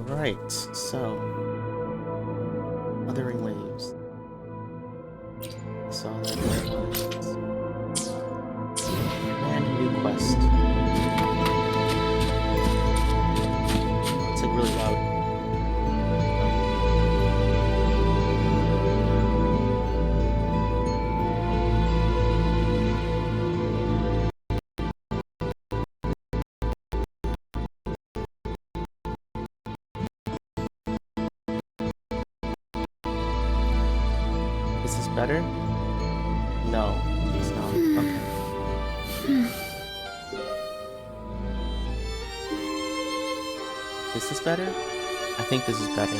Right, so Wuthering Waves. I saw that there was. And new quest. It's like really loud. Is this better? No, it's not. Okay. Is this better? I think this is better.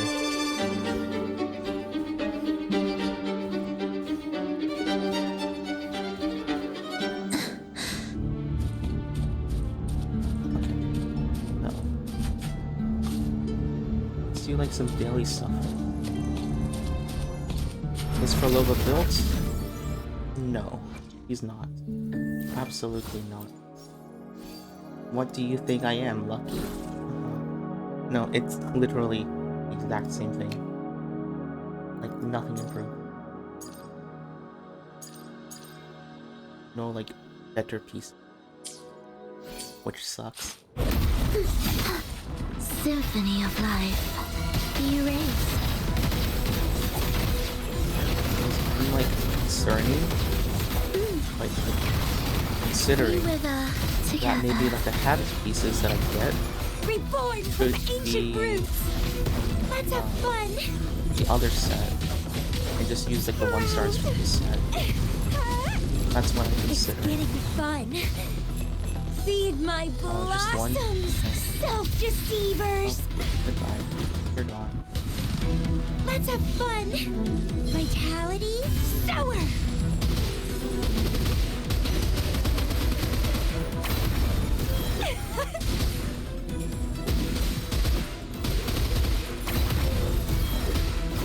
Okay. No. Let's do like some daily stuff. Is Forlova built? No, he's not. Absolutely not. What do you think I am, Lucky? No, it's literally the exact same thing. Like, nothing improved. No, like, better piece. Which sucks. Symphony of life. Erased. I'm like concerning, like considering that maybe like the habit pieces that I get Reborn from ancient roots. Let's have fun. The other set and just use like the 1-stars from this set. That's what I'm considering. It's getting fun. Feed my blossoms, self-deceivers. Goodbye. You're gone. Let's have fun. Vitality, sour.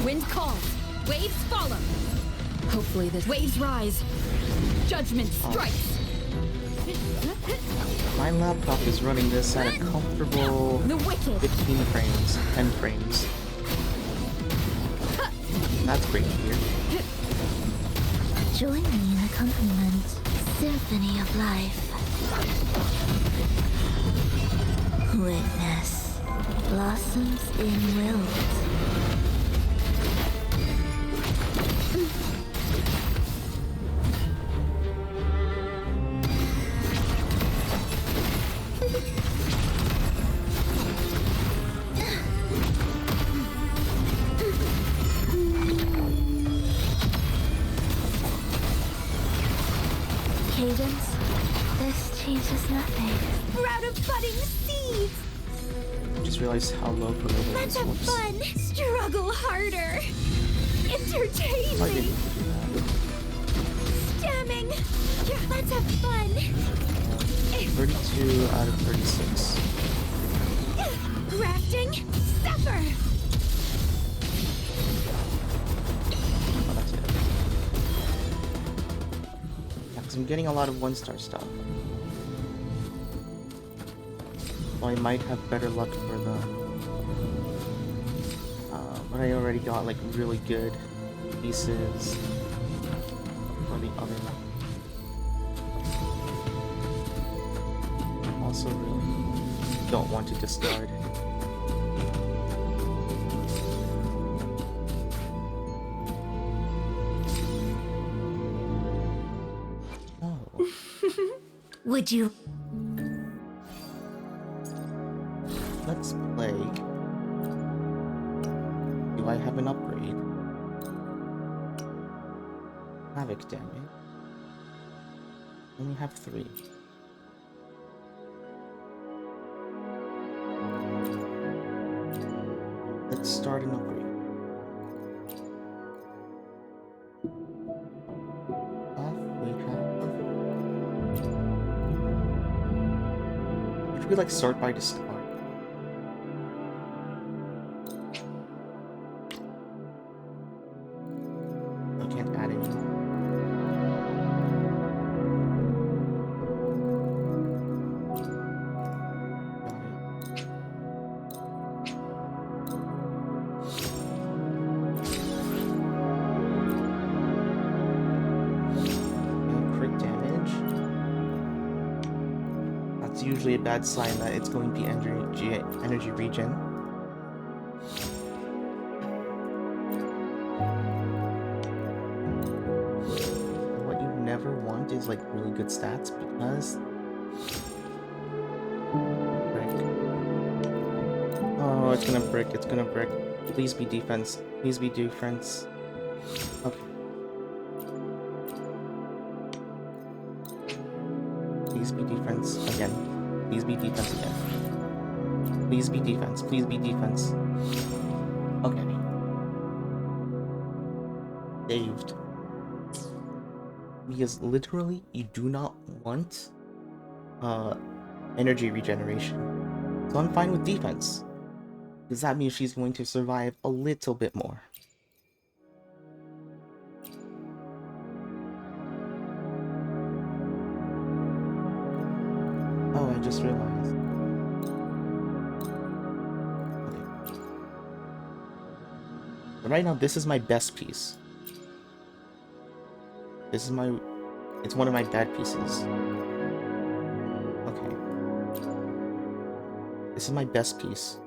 Wind calls. Waves follow. Hopefully the waves rise. Judgment strikes. My laptop is running this at a comfortable The wicked. 15 frames, 10 frames. That's great to hear. Join me in accompaniment. Symphony of life. Witness. Blossoms in wilt. Cadence, this changes nothing. Sprout of budding seeds! Just realized how low Forlova Let's is. have Whoops. fun! Struggle harder! Entertain I me! didn't do that. Stemming! Let's have fun! 32 out of 36. Grafting, suffer! Oh, that's it. Yeah, because I'm getting a lot of 1-star stuff. So I might have better luck for the... but I already got like really good pieces for the other one. Also really don't want to discard. Oh. Would you? Let's play. Do I have an upgrade? Havoc damage. Only have 3. Let's start an upgrade. We have. Should we like sort by discard? I can't add any. Got it. it's usually a bad sign that it's going to be energy regen. What you never want is like really good stats because oh, it's gonna brick, it's gonna brick. Please be defense. Please be defense. Okay. Please be defense again. Please be defense again. Please be defense. Please be defense. Okay. Saved. Because literally, you do not want energy regeneration. So I'm fine with defense. Because that means she's going to survive a little bit more. Oh, I just realized. Okay. But right now, this is my best piece. This is my... It's one of my bad pieces. Okay. This is my best piece.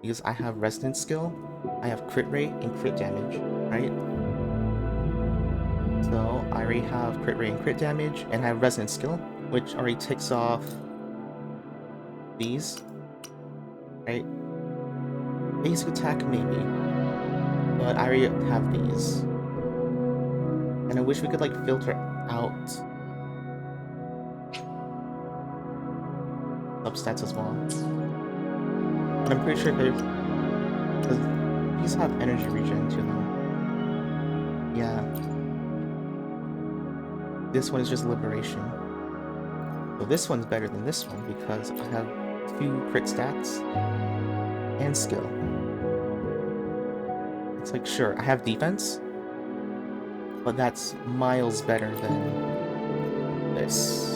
Because I have resonance skill, I have crit rate and crit damage, right? So I already have crit rate and crit damage, and I have resonance skill, which already ticks off these, right? Basic attack maybe, but I already have these. And I wish we could like filter out substats as well. But I'm pretty sure because these have energy regen too now. Yeah. This one is just liberation. So this one's better than this one because I have 2 crit stats and skill. It's like, sure, I have defense, but that's miles better than this.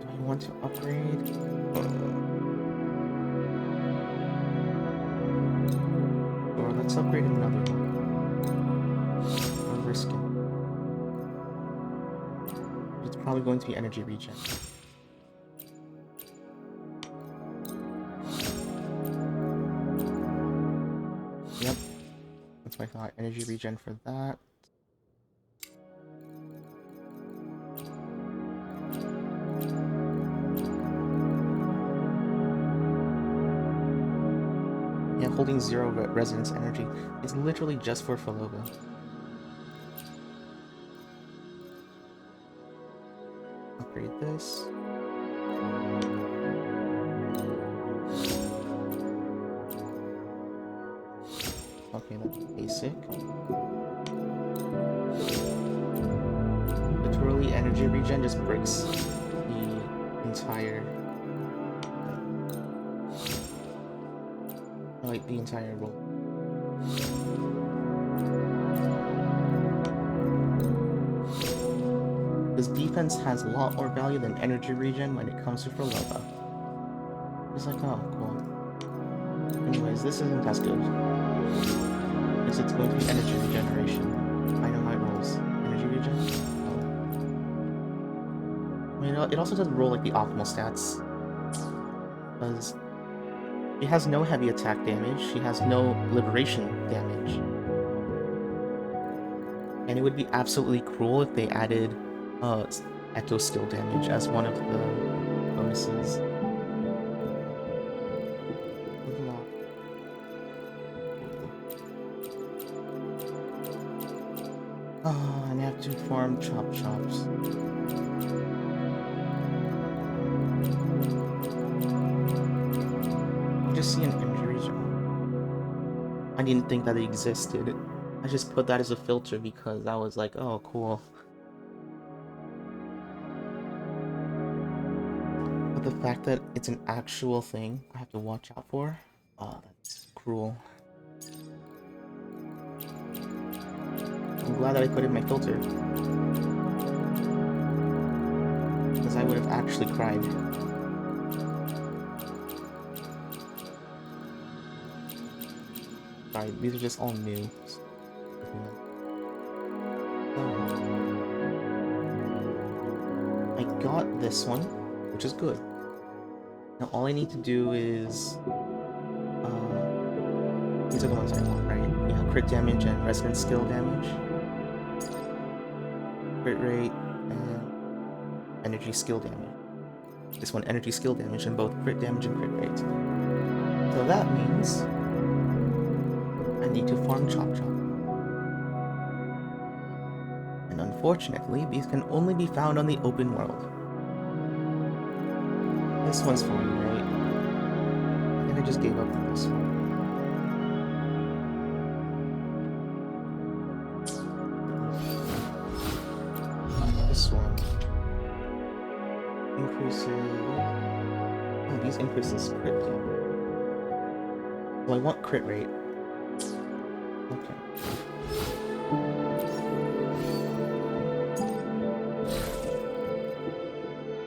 Do I want to upgrade? Or let's upgrade another one. I'm risking. It's probably going to be energy regen. Yep. That's my thought. Energy regen for that. Yeah, holding 0 resonance energy is literally just for Faloga. Upgrade this. Okay, that's basic. Literally, energy regen just breaks the entire... like, the entire roll. Because defense has a lot more value than energy regen when it comes to Faloga. It's like, oh, cool. Anyways, this isn't as good. Because it's going to be energy regeneration. I know how it rolls. Energy regen? Oh. I mean, it also doesn't roll like the optimal stats. Because she has no heavy attack damage, she has no liberation damage. And it would be absolutely cruel if they added Echo skill damage as one of the bonuses. Oh, and I have to farm Chop Chops. I just see an injury zone. I didn't think that it existed. I just put that as a filter because I was like, oh, cool. But the fact that it's an actual thing I have to watch out for, oh, that's cruel. I'm glad that I put in my filter. Because I would have actually cried. Sorry, these are just all new. got this one, which is good. Now all I need to do is these are the ones I want, right? Yeah, crit damage and resonance skill damage. Crit rate and energy skill damage. This one, energy skill damage, and both crit damage and crit rate. So that means I need to farm Chop Chop. And unfortunately, these can only be found on the open world. This one's fine, right? I think I just gave up on this one. This one increases. Oh, these increases crit damage. Well, I want crit rate. Okay.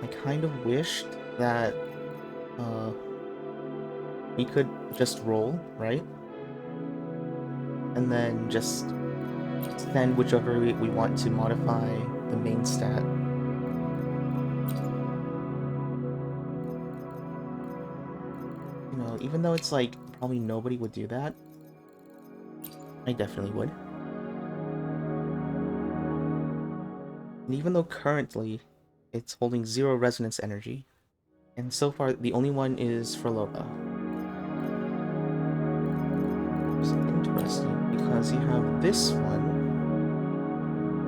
I kind of wished that we could just roll, right? And then just send whichever we want to modify the main stat. You know, even though it's like probably nobody would do that, I definitely would. And even though currently it's holding 0 resonance energy, and so far the only one is for Loba. It's interesting because you have this one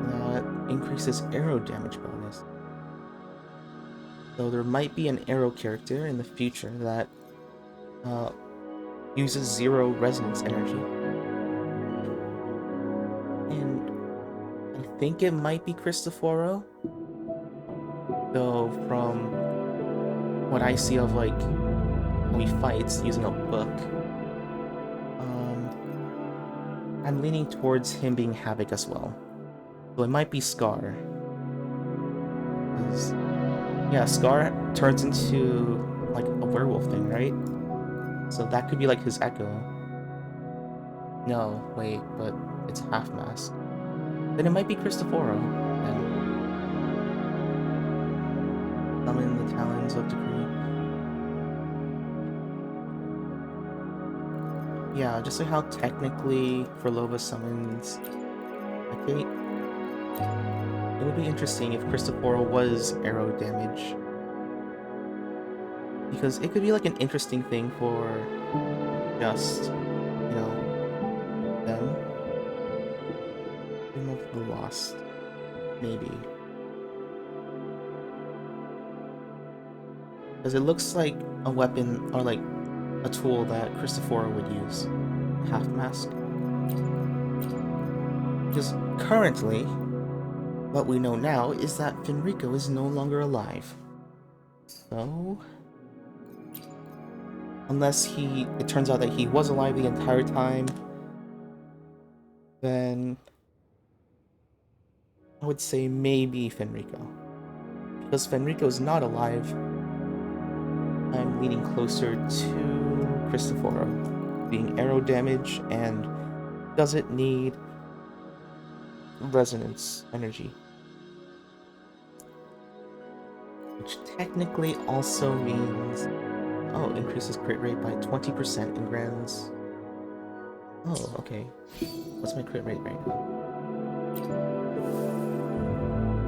that increases arrow damage bonus. So there might be an arrow character in the future that uses 0 resonance energy. And I think it might be Cristoforo. Though from what I see of like how he fights using a book, I'm leaning towards him being Havoc as well. So it might be Scar. Because, yeah, Scar turns into like a werewolf thing, right? So that could be like his echo. No, wait, but it's half mask. Then it might be Cristoforo. And summon the Talons of Decree. Yeah, just like how technically Forlova summons a Kate. It would be interesting if Cristoforo was arrow damage. Because it could be like an interesting thing for just, you know, them. Dream of the Lost. Maybe. Because it looks like a weapon, or like a tool that Cristoforo would use. Half mask. Because currently, what we know now is that Fenrico is no longer alive. So, unless it turns out that he was alive the entire time, then I would say maybe Fenrico. Because Fenrico is not alive, I'm leaning closer to Cristoforo, being arrow damage and doesn't need resonance energy. Which technically also means... Oh, increases crit rate by 20% in Grand's... Oh, okay. What's my crit rate right now?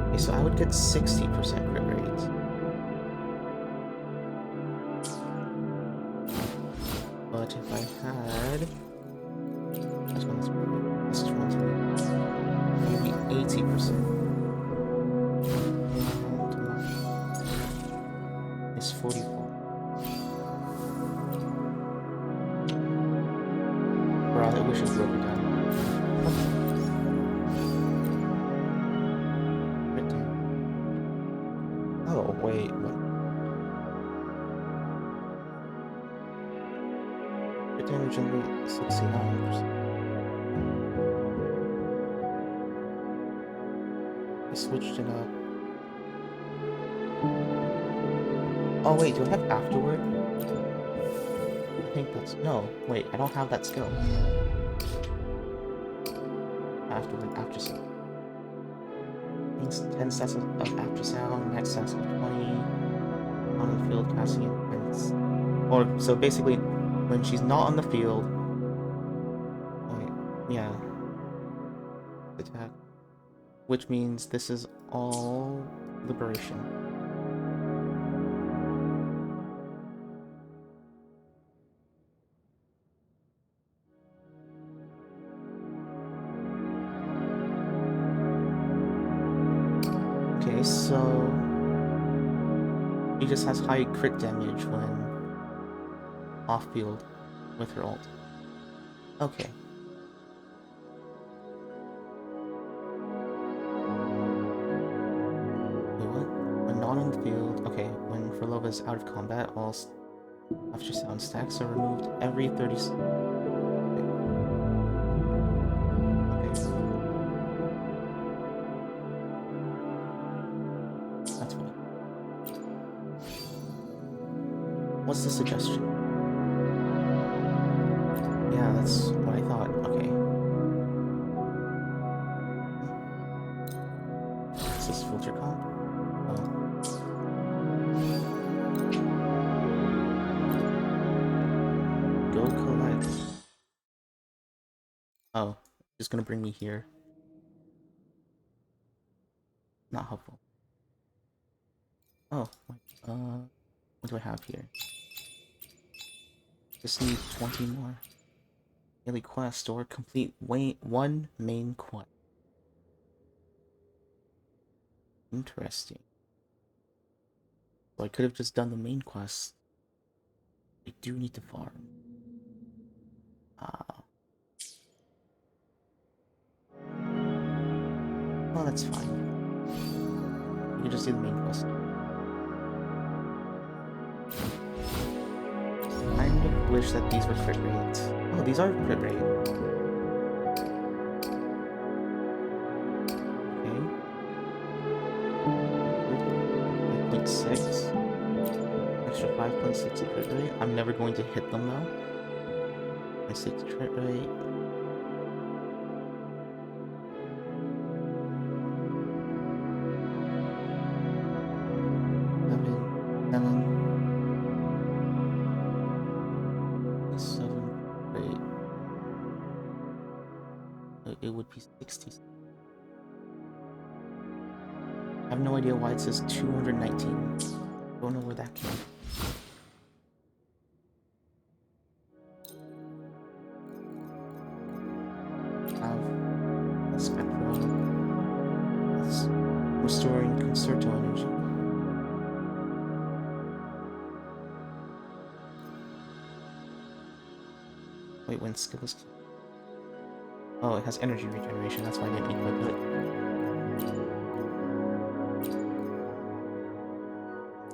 Okay, so I would get 60% crit rate. But if I had... This one is pretty... This is 20. It would be 80%. And it's 44. Bro, I wish it broke it down. Crit damage. Oh, wait, what? Crit damage generate 69%. I switched it up. Oh wait, do I have afterward? I think that's... No, wait, I don't have that skill. Afterward, after skill. Makes 10 sets of after sound, max sets of 20. On the field, casting intense. Or, so basically, when she's not on the field. Wait, yeah. Attack. Which means this is all liberation. Okay, so he just has high crit damage when off field with her ult. Okay. Wait, what? When not on the field, okay, when Frolova is out of combat, all after sound stacks are removed every 30 Okay. That's fine. What's the suggestion? Yeah, that's what I thought. Okay. Is this filter comp? Oh. Go collect. Oh, just gonna bring me here. Not helpful. Oh, what do I have here? Just need 20 more. Daily quest or complete one main quest. Interesting. So I could have just done the main quest. I do need to farm. Well, that's fine. We can just do the main quest. I kind of wish that these were crit rates. Oh, these are crit rate. Okay. 5.6. Extra 5.6 crit rate. I'm never going to hit them though. 6 crit rate. It would be 60. I have no idea why it says 219. Don't know where that came from. A spectral. It's restoring concerto energy. Wait, when skill is... Oh, it has energy regeneration, that's why I didn't equip it.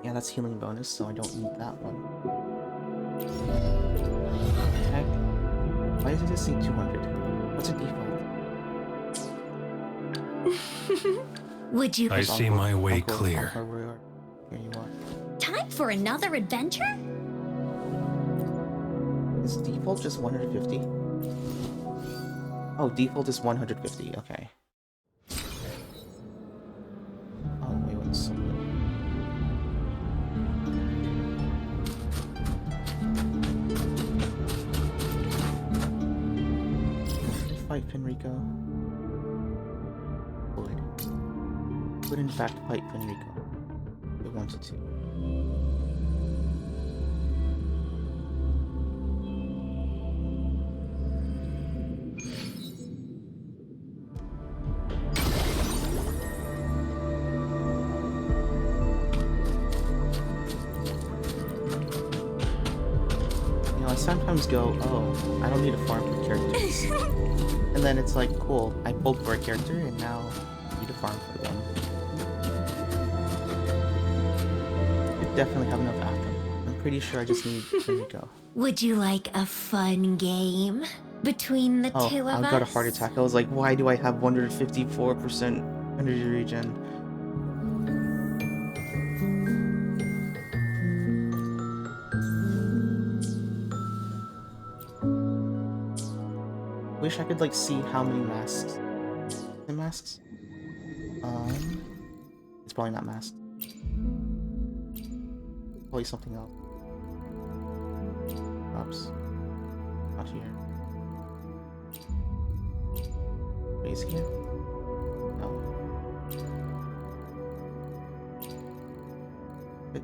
Yeah, that's healing bonus, so I don't need that one. Heck. Why does it just say 200? What's a default? Would you? I see my way clear. Here you are. Time for another adventure? Is default just 150? Oh, default is 150, okay. Oh, wait, what's... Fight Fenrico. Would in fact fight Fenrico. If it wanted to. I sometimes go, oh, I don't need to farm for characters. And then it's like, cool, I pulled for a character and now I need to farm for them. I definitely have enough after. I'm pretty sure I just need to go. Would you like a fun game between the two of us? I got a heart attack. I was like, why do I have 154% energy regen? Wish I could like see how many masks. The masks? It's probably not masked. Probably something else. Oops. Not here. Wait, is he here? No. But...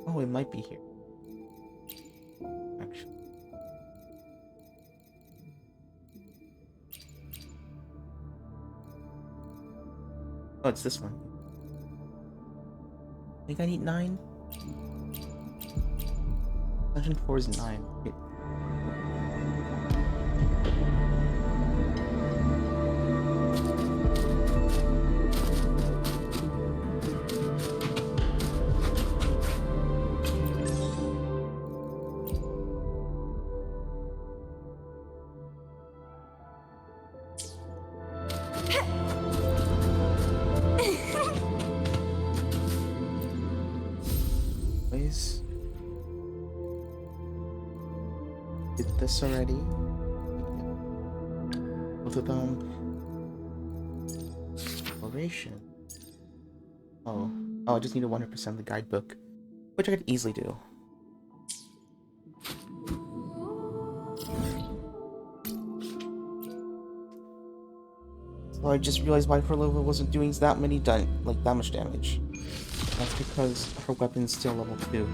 Oh, it might be here. Actually. Oh, it's this one. I think I need 9. Dungeon 4 is 9. Wait. Please. Did this already? Both of them. Exploration. Oh. Oh, I just need a 100% the guidebook. Which I could easily do. So I just realized why Forlova wasn't doing that much damage. That's because her weapon's still level 2.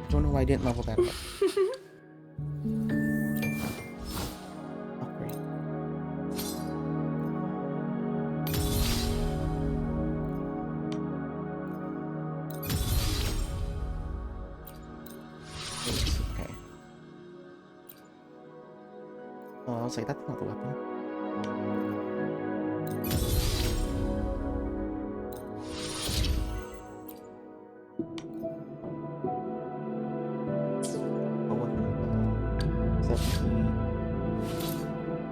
I don't know why I didn't level that up. Upgrade. Okay. Oh, I was like, that's not the weapon.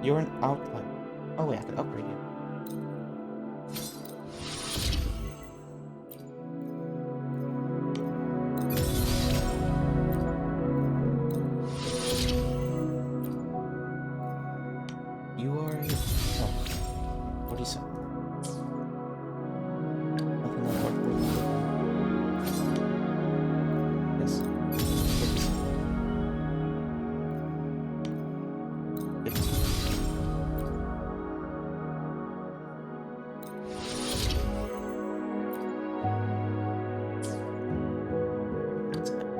You're an outlier. Oh wait, I can upgrade you. You are a... Oh. 47. Nothing more important. Yes. 15.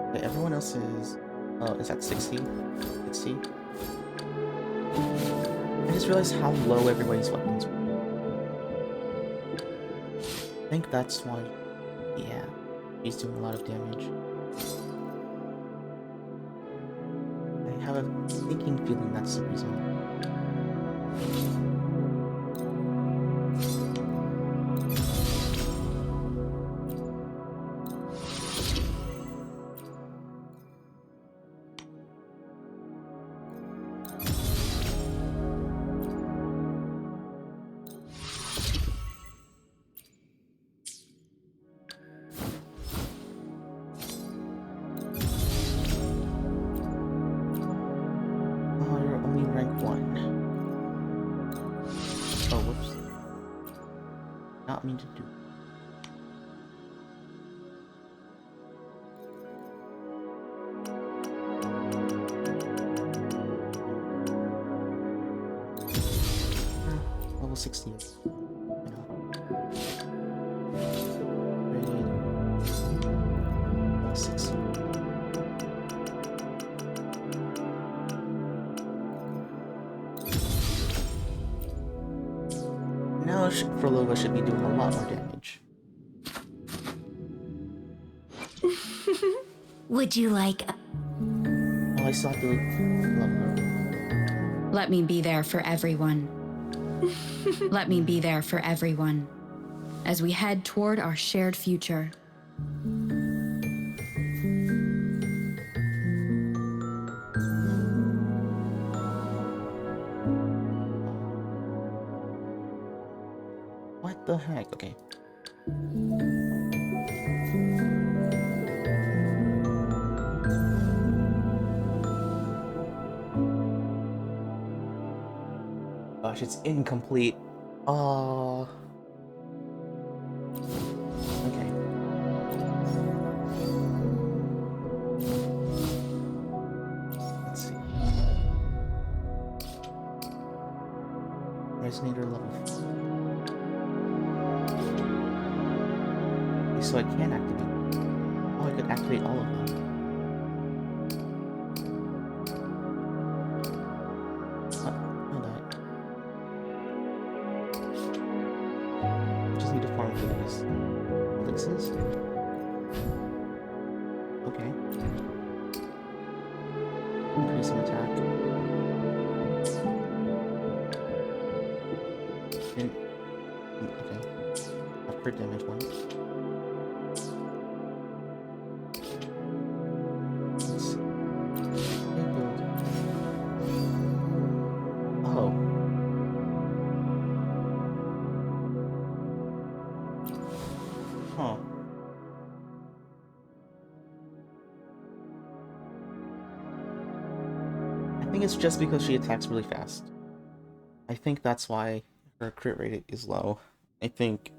Okay, everyone else is... Oh, is that 60? 60? I just realized how low everybody's weapons were. I think that's why... Yeah, he's doing a lot of damage. I have a sneaking feeling that's the reason. Oh, you're only rank 1. Oh, whoops. Not mean to do. Level 16. You know. Raid. Level 16. Now Forlova should be doing a lot more damage. Would you like a... Well, I still have to love her. Let me be there for everyone. Let me be there for everyone. As we head toward our shared future. What the heck? Okay. Gosh, it's incomplete. Oh. Okay. Let's see. Resonator level 4. Okay, so I can activate. Oh, I could activate all of them. Just need to farm for these elixirs. Okay. Increase some attack. Okay. Upper damage one. Let's see. Rebuild. Oh. Huh. I think it's just because she attacks really fast. I think that's why her crit rate is low. I think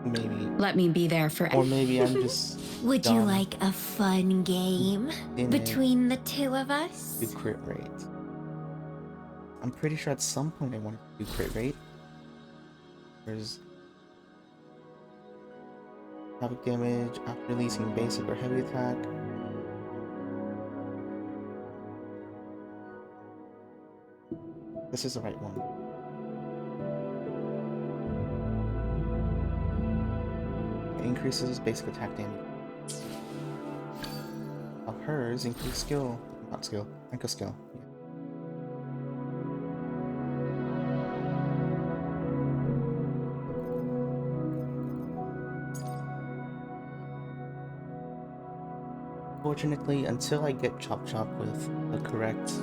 maybe. Let me be there for Or maybe I'm just Would dumb you like a fun game in between the two of us? do crit rate. I'm pretty sure at some point I wanted to do crit rate. There's havoc damage after releasing basic or heavy attack. This is the right one. It increases basic attack damage. Of hers, increase skill. Not skill. Rank of skill. Yeah. Fortunately, until I get Chop Chop with the correct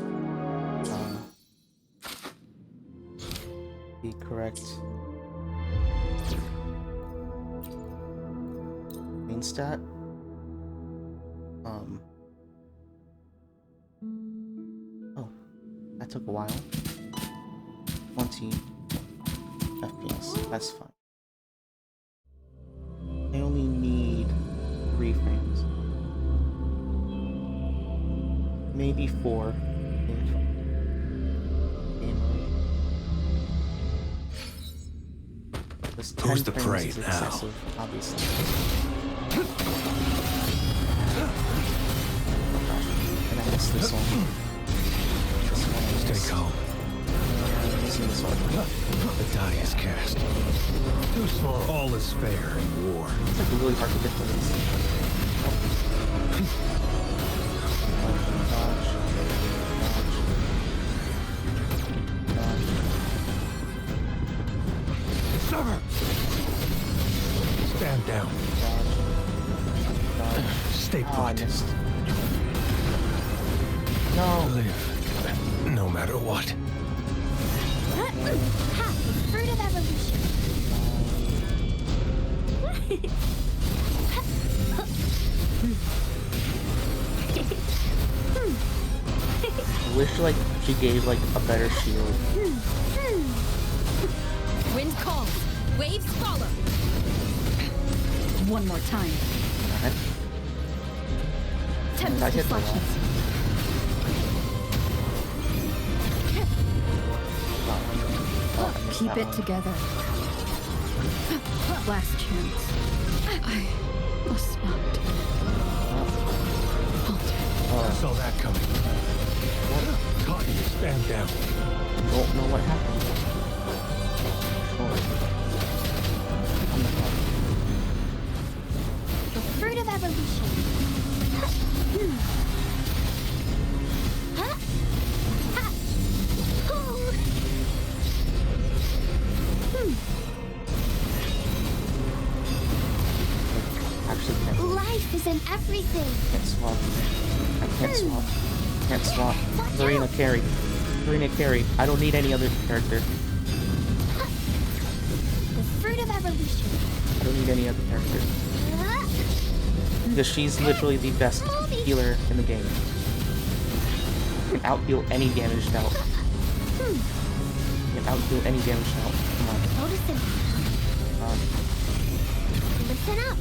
main stat, oh, that took a while. 20 FPS, that's fine. I only need 3 frames. Maybe 4 if game mode. This 10 Who's the frames prey is now? excessive, obviously. And I missed this one. This one I Stay missed. calm. And I'm missing this one. The die is cast. Too small. All is fair in war. It's like really hard to get those. Dodge. Sever! Stand down. Stay Oh, I put. missed. No. Live. No matter what. Ha! Fruit of evolution. I wish like she gave like a better shield. Wind calls, waves follow. One more time. Alright. I Tempest hit the wall. deflections. Oh, I missed Keep that it one. together. Last chance. I must not falter. I saw that coming. Caught you. Stand down. Don't know what happened. Sure. I'm the hell. The fruit of evolution. Ha! Ha! Oh! Actually, can't Life is in everything. swap. I can't swap. Can't swap. Watch Serena out. carry. Serena carry. I don't need any other character. The fruit of evolution. I don't need any other character. Ha! Because she's literally the best healer in the game. Can out heal any damaged out. outdo any damage now. Come on. Listen up.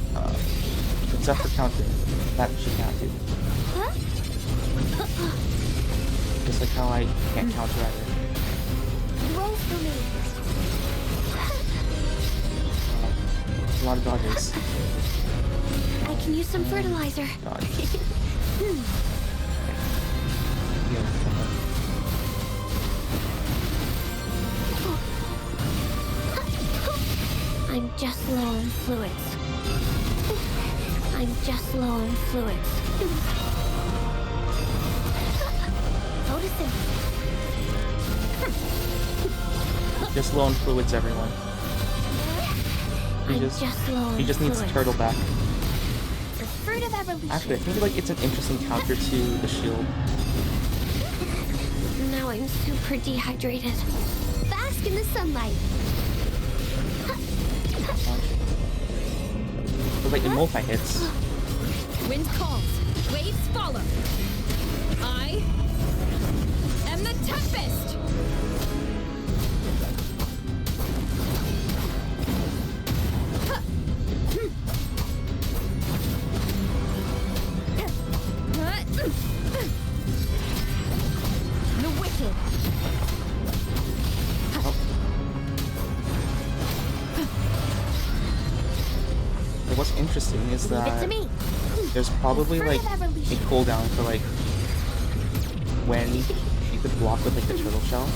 Except for countering. That she can't do. Huh? Just like how I can't counter either. Roll for me. A lot of dodges. I can use some fertilizer. Dodge. Yeah, I'm just low on fluids. I'm just low on fluids. Photosynthesis. just low on fluids, everyone. I'm just low on He just needs fluids. turtle back. The fruit of evolution. Actually, I think like it's an interesting counter to the shield. Now I'm super dehydrated. Bask in the sunlight. But like in multi-hits, Wind calls, waves follow. I am the Tempest! The Wicked! but what's interesting is Leave it to that me. there's probably Fruit like of a evolution. cooldown for like when you could block with like the turtle shell.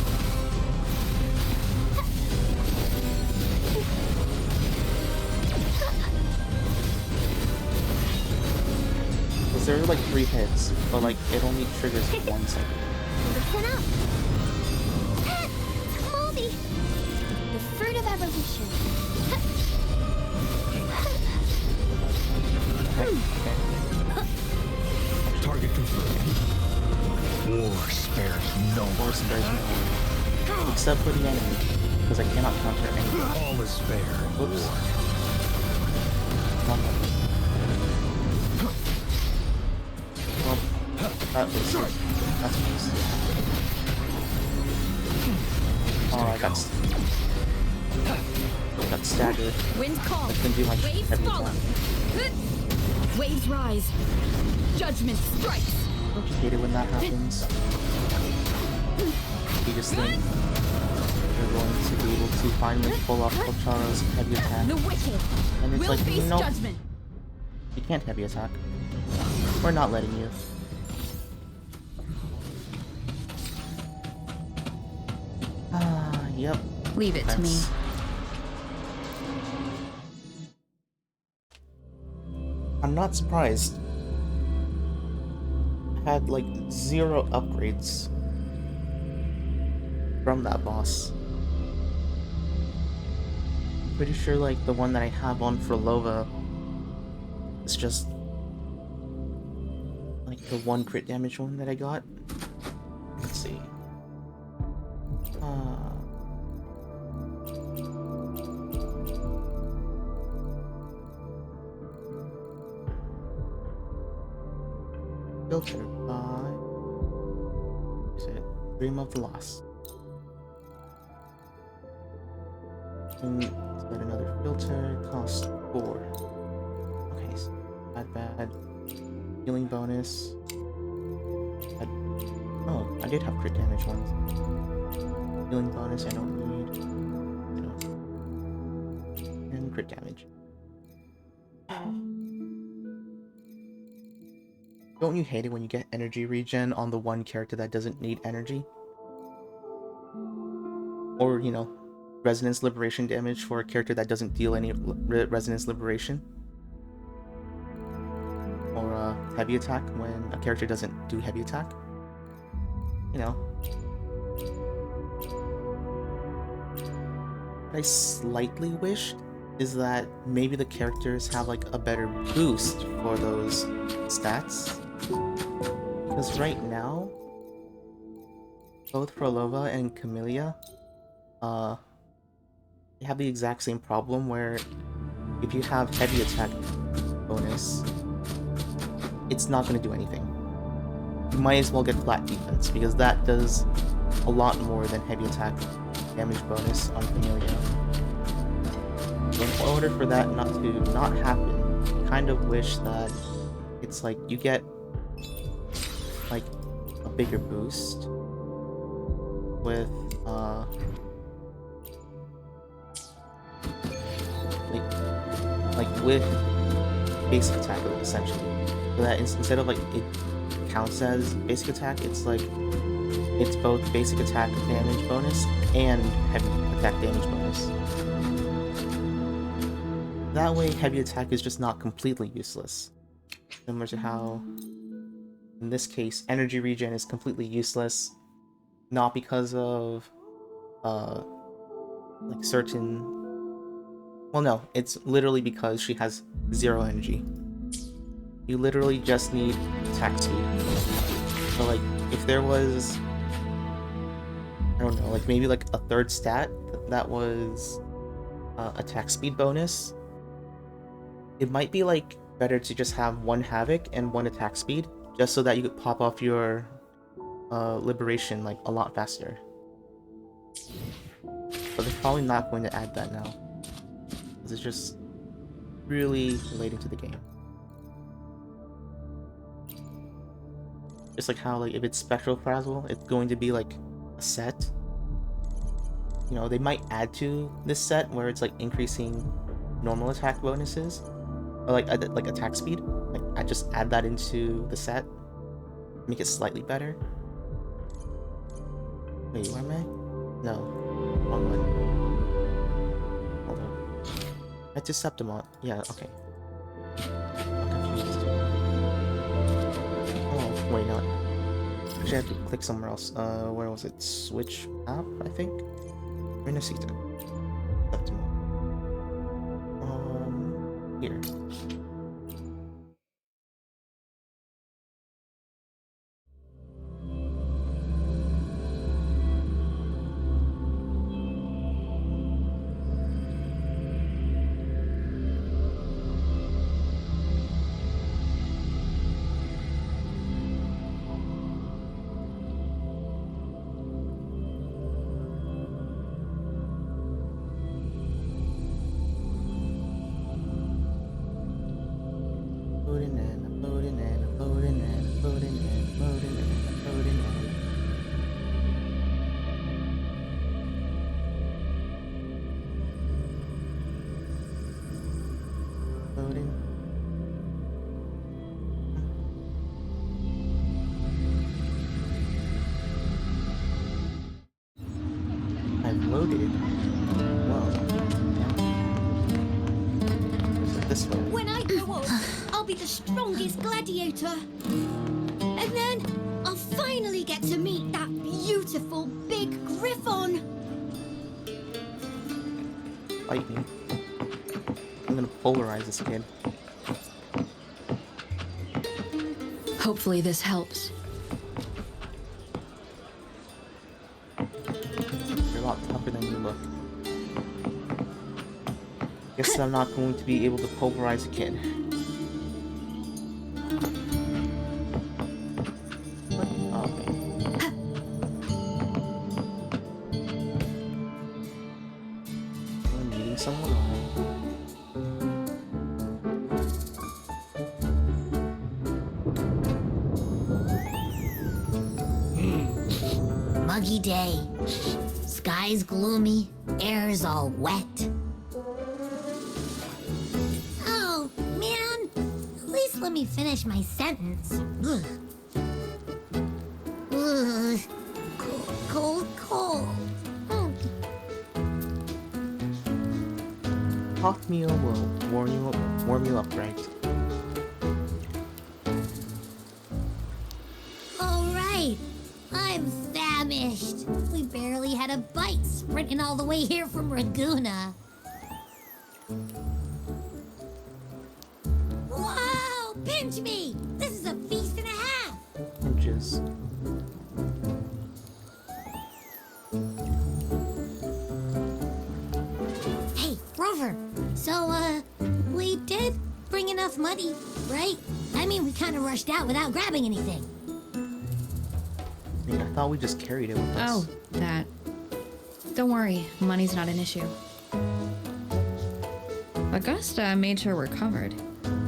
Because there are like 3 hits, but like it only triggers 1 second. Listen up. Moldy. The fruit of evolution. Okay. Target confirmed. War spares no Or one. spares no one. Except for the enemy, because I cannot counter anyone. All is fair in Whoops. war. Well, that's nice. Oh, I got staggered. Wind calls, I couldn't do my waves heavy follow. attack. Waves rise. Judgment strikes. Don't you hate it when that happens? You just think you're going to be able to finally pull off Kocharo's heavy attack, The Wicked and it's will like, face nope, judgment. you can't heavy attack. We're not letting you. Yep. Leave it to me. That's- I'm not surprised. I had like 0 upgrades from that boss. I'm pretty sure like the one that I have on for Lova is just like the 1 crit damage one that I got. Let's see. Filter by... Is it Dream of the Lost? And let's get another filter. Cost 4. Okay, so bad. Healing bonus. Oh, I did have crit damage ones. Healing bonus I don't need. And crit damage. Don't you hate it when you get energy regen on the one character that doesn't need energy? Or, you know, resonance liberation damage for a character that doesn't deal any resonance liberation? Or heavy attack when a character doesn't do heavy attack? You know. What I slightly wished is that maybe the characters have like a better boost for those stats. Because right now, both Prolova and Camellia, they have the exact same problem where if you have heavy attack bonus, it's not going to do anything. You might as well get flat defense, because that does a lot more than heavy attack damage bonus on Familia. In order for that not happen, I kind of wish that it's like you get like a bigger boost with like with basic attack essentially. So that instead of like it counts as basic attack, it's like it's both basic attack damage bonus and heavy attack damage bonus. That way, heavy attack is just not completely useless. Similar to how, in this case, energy regen is completely useless, not because of, like certain... Well, no, it's literally because she has 0 energy. You literally just need attack speed. So, like, if there was... I don't know, like maybe like a third stat that was attack speed bonus, it might be like better to just have 1 havoc and 1 attack speed, just so that you could pop off your liberation like a lot faster. But they're probably not going to add that now, because it's just really relating to the game. Just like how like if it's Spectral Frazzle, it's going to be like a set. You know, they might add to this set where it's like increasing normal attack bonuses, or like attack speed. Like I just add that into the set, make it slightly better. Wait, where am I? No, wrong one. Hold on. That's just Septimont. Yeah, okay. I'm confused. Oh, wait, not. Actually, I have to click somewhere else. Where was it? Switch app, I think? Renacita. Septimont. Here. I've loaded. Whoa. This way. When I grow up, I'll be the strongest gladiator. And then I'll finally get to meet that beautiful big griffon. Fight me. I'm gonna polarize this kid. Hopefully this helps. You're a lot tougher than you look. Guess I'm not going to be able to pulverize a kid. What? Oh, okay. I'm meeting someone. Muggy day. Sky's gloomy, air's all wet. Oh, man. At least let me finish my sentence. Ugh. Ugh. Cold, cold. Hot meal will warm you up, right? All right. I'm famished. We barely had a bite sprinting all the way here from Raguna. Whoa! Pinch me! This is a feast and a half! Inches. Hey, Rover. So, we did bring enough money, right? I mean, we kind of rushed out without grabbing anything. I mean, I thought we just carried it with us. Oh, that. Don't worry, money's not an issue. Augusta made sure we're covered.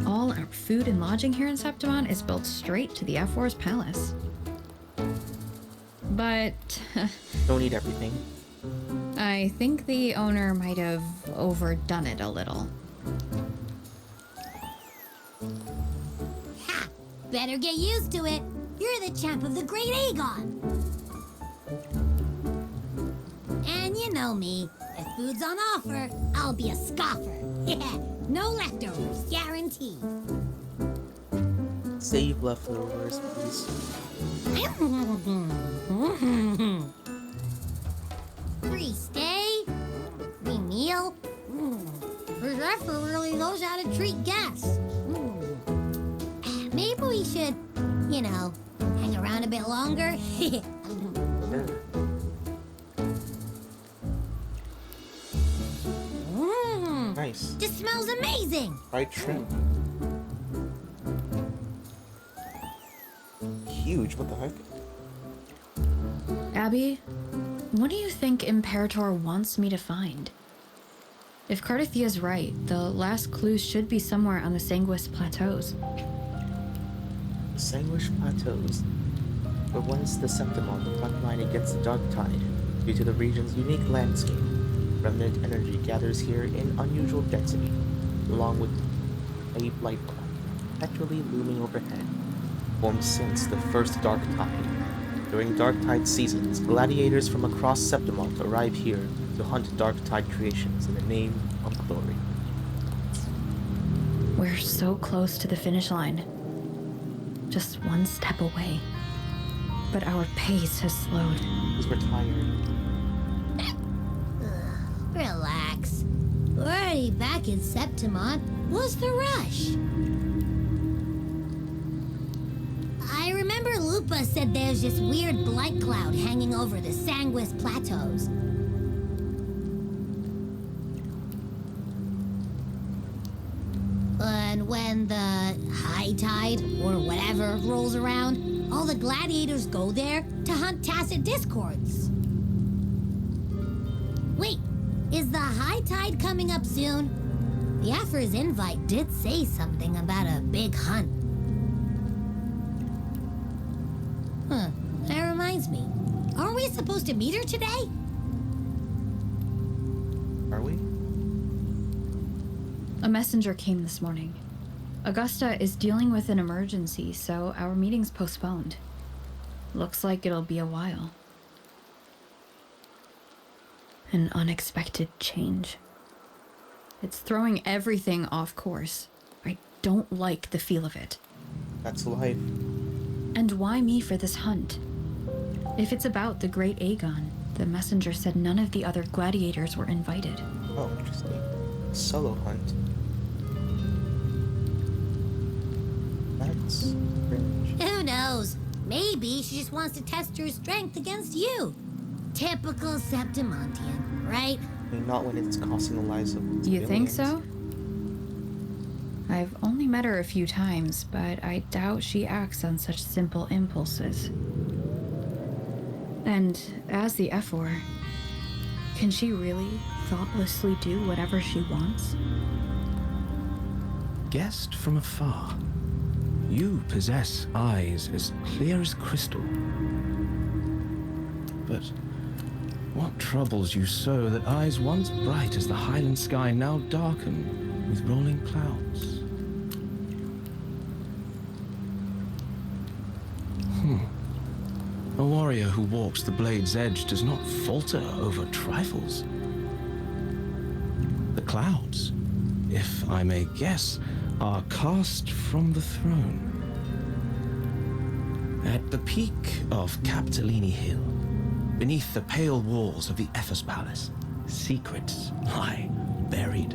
All our food and lodging here in Septimon is built straight to the F4's palace. But Don't eat everything. I think the owner might have overdone it a little. Ha! Better get used to it. You're the champ of the Great Aegon. And you know me. If food's on offer, I'll be a scoffer. No leftovers, guaranteed. Save leftovers, please. Free stay, free meal. The Zephyr really knows how to treat guests. Maybe we should, you know, hang around a bit longer. Nice. This smells amazing. Fried shrimp. Huge, what the heck? Abby, what do you think Imperator wants me to find? If Cardathia's right, the last clues should be somewhere on the Sanguis Plateaus. The Sanguish Plateaus. But once the Septimon, the front line against the Dark Tide, due to the region's unique landscape, remnant energy gathers here in unusual density, along with a blight cloud, perpetually looming overhead, formed since the first Dark Tide. During Dark Tide seasons, gladiators from across Septimon arrive here to hunt Dark Tide creations in the name of glory. We're so close to the finish line. Just one step away. But our pace has slowed. Because we're tired. Relax. We're already back in Septimon. What's the rush? I remember Lupa said there's this weird blight cloud hanging over the Sanguis Plateaus. And when the high tide, or whatever, rolls around, all the gladiators go there to hunt tacit discords. Wait, is the high tide coming up soon? The Aphor's invite did say something about a big hunt. Huh, that reminds me. Aren't we supposed to meet her today? Are we? A messenger came this morning. Augusta is dealing with an emergency, so our meeting's postponed. Looks like it'll be a while. An unexpected change. It's throwing everything off course. I don't like the feel of it. That's life. And why me for this hunt? If it's about the Great Aegon, the messenger said none of the other gladiators were invited. Oh, interesting. Solo hunt. That's strange. Who knows? Maybe she just wants to test her strength against you. Typical Septimontian, right? I mean, not when it's costing the lives of You think civilians. so? I've only met her a few times, but I doubt she acts on such simple impulses. And as the F4, can she really thoughtlessly do whatever she wants? Guessed from afar, you possess eyes as clear as crystal. But what troubles you so that eyes once bright as the highland sky now darken with rolling clouds? A warrior who walks the blade's edge does not falter over trifles. The clouds, if I may guess, are cast from the throne. At the peak of Capitolini Hill, beneath the pale walls of the Ephes Palace, secrets lie buried.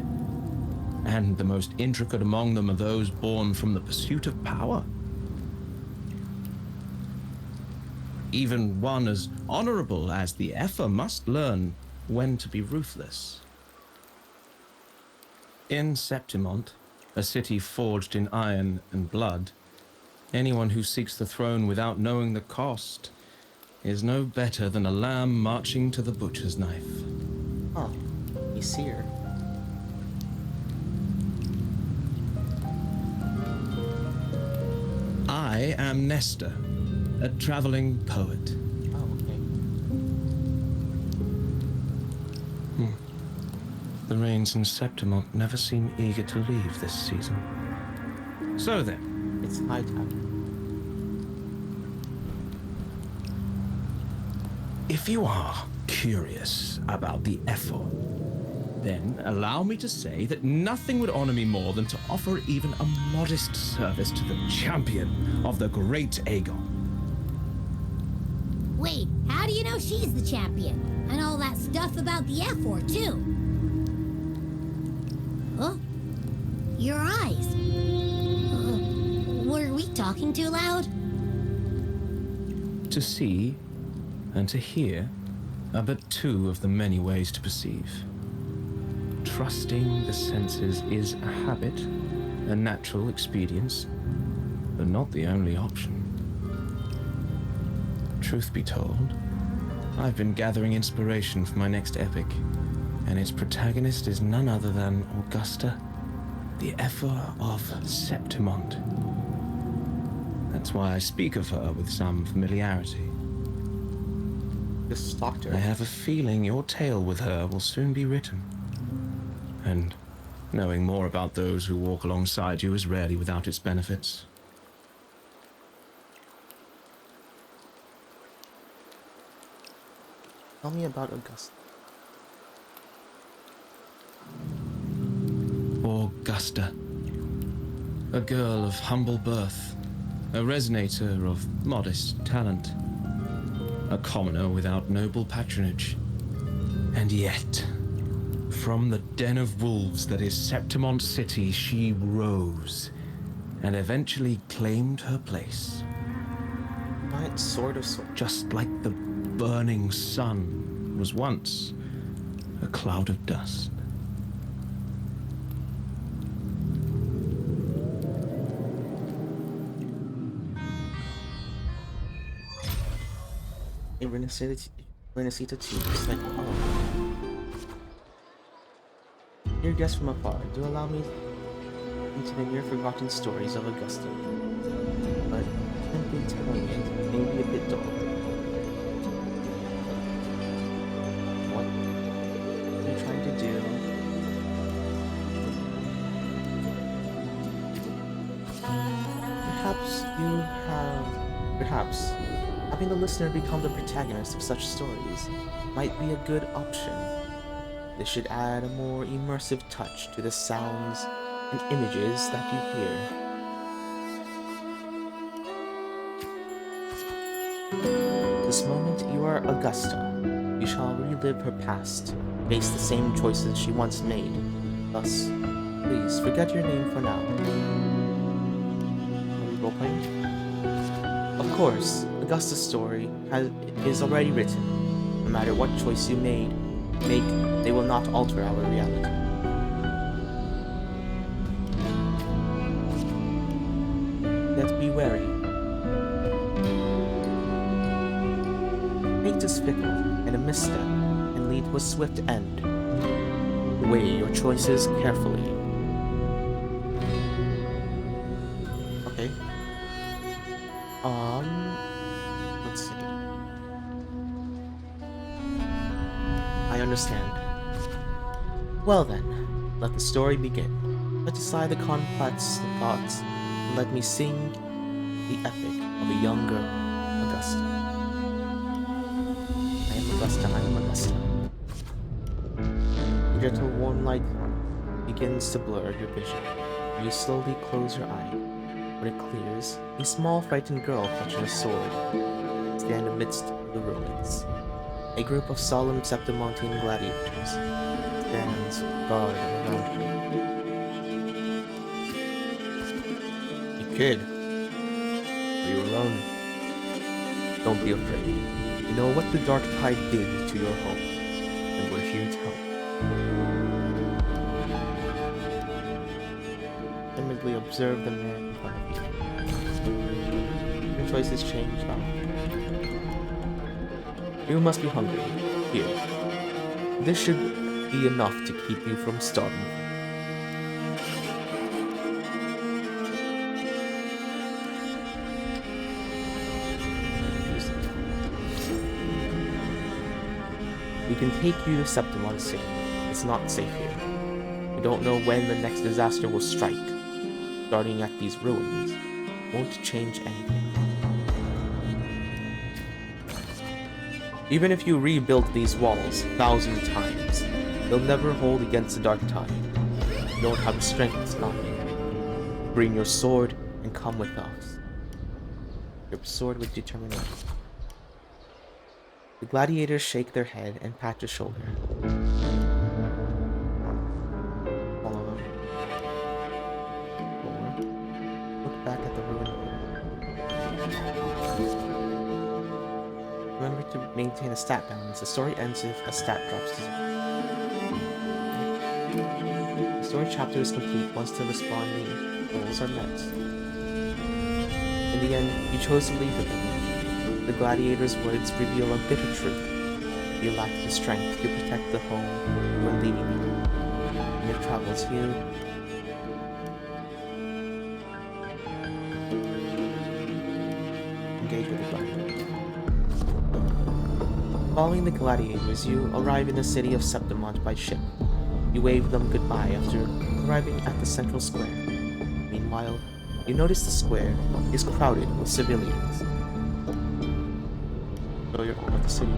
And the most intricate among them are those born from the pursuit of power. Even one as honorable as the Epher must learn when to be ruthless. In Septimont, a city forged in iron and blood, anyone who seeks the throne without knowing the cost is no better than a lamb marching to the butcher's knife. Oh, he's here. I am Nestor, a traveling poet. Oh, okay. The rains in Septimont never seem eager to leave this season. So then, It's high time. if you are curious about the effort, then allow me to say that nothing would honor me more than to offer even a modest service to the champion of the great Aegon. Wait, how do you know she's the champion? And all that stuff about the F4 too? Huh? Your eyes. Were we talking too loud? To see and to hear are but two of the many ways to perceive. Trusting the senses is a habit, a natural expedience, but not the only option. Truth be told, I've been gathering inspiration for my next epic, and its protagonist is none other than Augusta, the Ephor of Septimont. That's why I speak of her with some familiarity. Just stalked her. I have a feeling your tale with her will soon be written. And knowing more about those who walk alongside you is rarely without its benefits. Tell me about Augusta. Augusta. A girl of humble birth, a resonator of modest talent, a commoner without noble patronage. And yet, from the den of wolves that is Septimont City, she rose and eventually claimed her place. Right, sort of. Just like the burning sun was once a cloud of dust. Renacita too. It's like, oh. Dear guest from afar, do allow me into the near forgotten stories of Augusta. But simply telling it may be a bit dull. What are you trying to do? Perhaps having the listener become the protagonist of such stories might be a good option. This should add a more immersive touch to the sounds and images that you hear. This moment you are Augusta. You shall relive her past, face the same choices she once made. Thus, please forget your name for now. Are we role-playing? Of course, Augusta's story is already written. No matter what choice you make, they will not alter our reality. Yet be wary. Fate is fickle, and a misstep can lead to a swift end. Weigh your choices carefully. Okay. Let's see. I understand. Well then, let the story begin. Let aside the complex thoughts, and let me sing the epic of a younger Augusta. I am Augusta, I am Augusta. The gentle warm light begins to blur your vision. You slowly close your eye. When it clears, a small frightened girl clutching a sword stands amidst the ruins. A group of solemn Septimontian gladiators stands guard around you. Hey kid, are you alone? Don't be afraid. You know what the dark tide did to your home, and we're here to help. Timidly observe the man in front of you. Your choices change now. You must be hungry. Here. This should be enough to keep you from starving. We can take you to Septimon soon. It's not safe here. We don't know when the next disaster will strike. Starting at these ruins won't change anything. Even if you rebuild these walls 1,000 times, they'll never hold against the dark tide. You don't have the strength to stop it. Bring your sword and come with us. Your sword with determination. The gladiators shake their head and pat your shoulder. Follow them. Forward. Look back at the ruined. Remember to maintain a stat balance. The story ends if a stat drops to 0. The story chapter is complete once the responding goals are met. In the end, you chose to leave the village. The gladiator's words reveal a bitter truth. You lack the strength to protect the home you are leaving behind. In your travels, you engage with the gladiator. Following the gladiators, you arrive in the city of Septimont by ship. You wave them goodbye after arriving at the central square. Meanwhile, you notice the square is crowded with civilians. So you're at the city.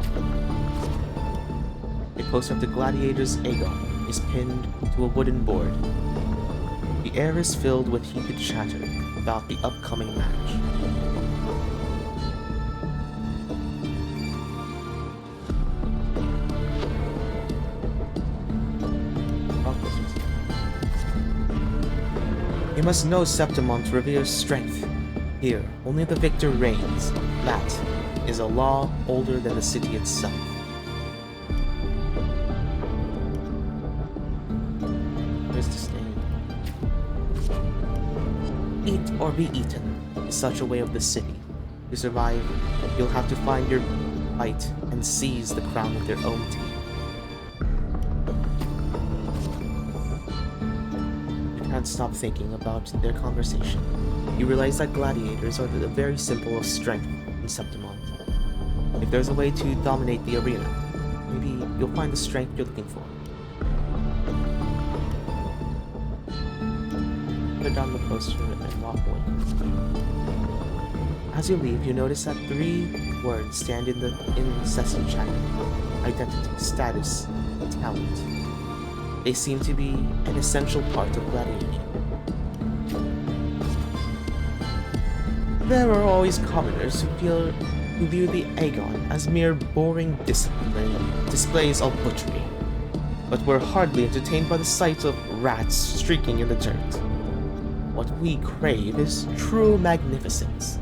A poster of the gladiators' Aegon is pinned to a wooden board. The air is filled with heated chatter about the upcoming match. You must know Septimont reveres strength. Here, only the victor reigns. That is a law older than the city itself. Where's the stain? Eat or be eaten is such a way of the city. To survive, you'll have to find your bite and seize the crown with your own teeth. Can't stop thinking about their conversation. You realize that gladiators are the very symbol of strength in Septimont. If there's a way to dominate the arena, maybe you'll find the strength you're looking for. Put down the poster and walk away. As you leave, you notice that 3 words stand in the incessant chatter: identity, status, talent. They seem to be an essential part of gladiating. There are always commoners who view the Aegon as mere boring displays of butchery, but we're hardly entertained by the sight of rats streaking in the dirt. What we crave is true magnificence,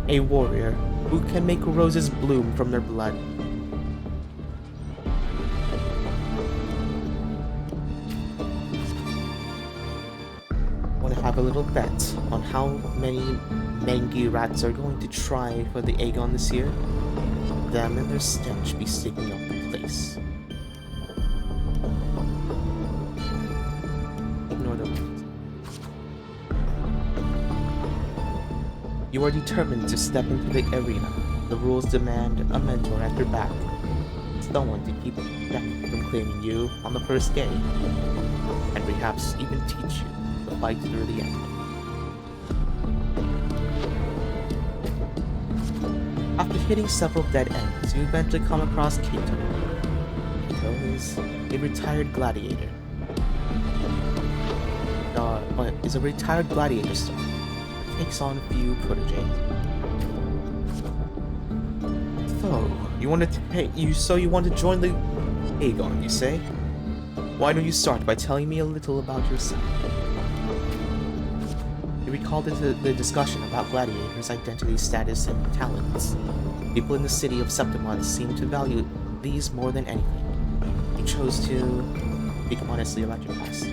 a warrior who can make roses bloom from their blood. Have a little bet on how many mangy rats are going to try for the Aegon this year? Them and their stench be sticking up the place. Ignore the words. You are determined to step into the arena. The rules demand a mentor at your back. Someone to keep death from claiming you on the first game, and perhaps even teach you fight through the end. After hitting several dead ends, you eventually come across Kato. Kato is a retired gladiator. Is a retired gladiator star. Takes on a few proteges. So you want to join the Aegon, you say? Why don't you start by telling me a little about yourself? You recall the discussion about gladiators' identity, status, and talents. People in the city of Septimont seem to value these more than anything. You chose to speak honestly about your past.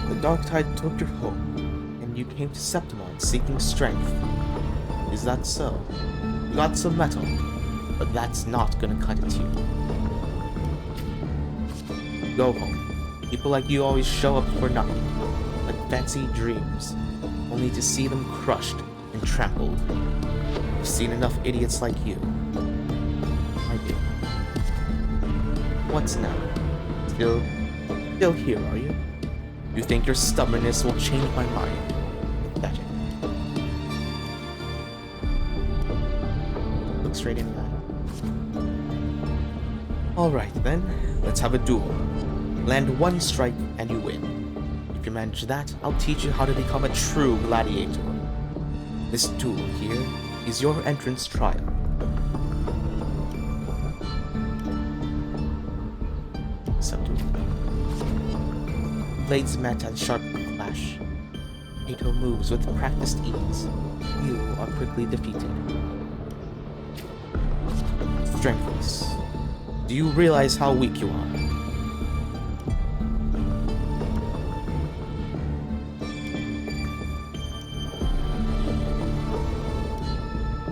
The dark tide took your home, and you came to Septimont seeking strength. Is that so? You got some metal, but that's not gonna cut it to you. Go home. People like you always show up for nothing, like fancy dreams, only to see them crushed and trampled. I've seen enough idiots like you. I do. What's now? Still here, are you? You think your stubbornness will change my mind? Pathetic. Look straight in the eye. Alright then, let's have a duel. Land one strike and you win. If you manage that, I'll teach you how to become a true gladiator. This duel here is your entrance trial. Subdued. Blades met at a sharp clash. Kato moves with practiced ease. You are quickly defeated. Strengthless. Do you realize how weak you are?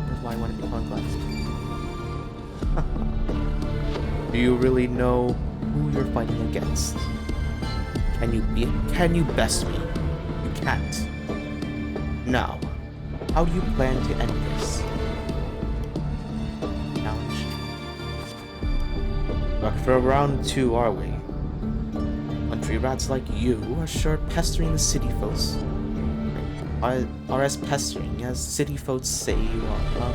That's why I want to become gladiator. Do you really know who you're fighting against? Can you best me? You can't. Now, how do you plan to end this? Challenge. But for round 2, are we? Country rats like you are sure pestering the city folks. Are as pestering as city folks say you are, huh?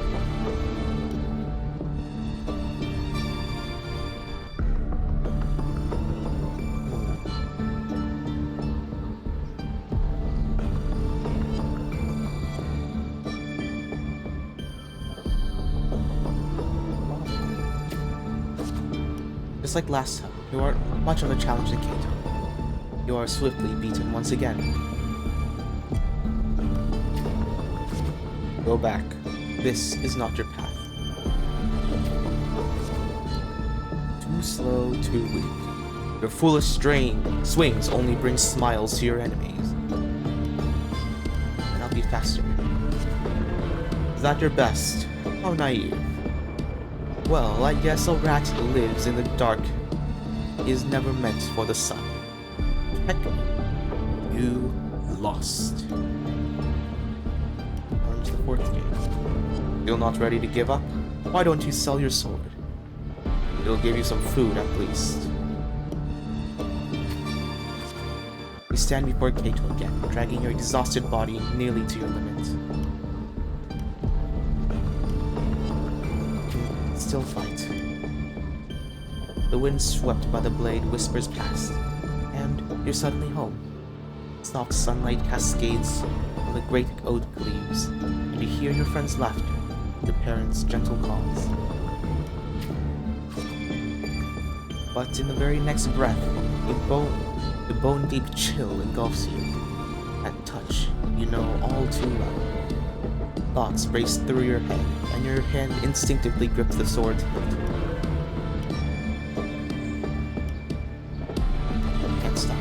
Just like last time, you are much of a challenge to Kato. You are swiftly beaten once again. Go back. This is not your path. Too slow, too weak. Your foolish swings only bring smiles to your enemies. And I'll be faster. Is that your best? How naive. Well, I guess a rat lives in the dark is never meant for the sun. Heck, you lost. Orange the 4th game. Still not ready to give up? Why don't you sell your sword? It'll give you some food at least. You stand before Kato again, dragging your exhausted body nearly to your limit. Still fight. The wind swept by the blade whispers past, and you're suddenly home. Soft sunlight cascades on the great oak leaves, and you hear your friend's laughter, your parents' gentle calls. But in the very next breath, a bone-deep chill engulfs you. At touch, you know all too well. Thoughts race through your head, and your hand instinctively grips the sword's hilt. Can't stop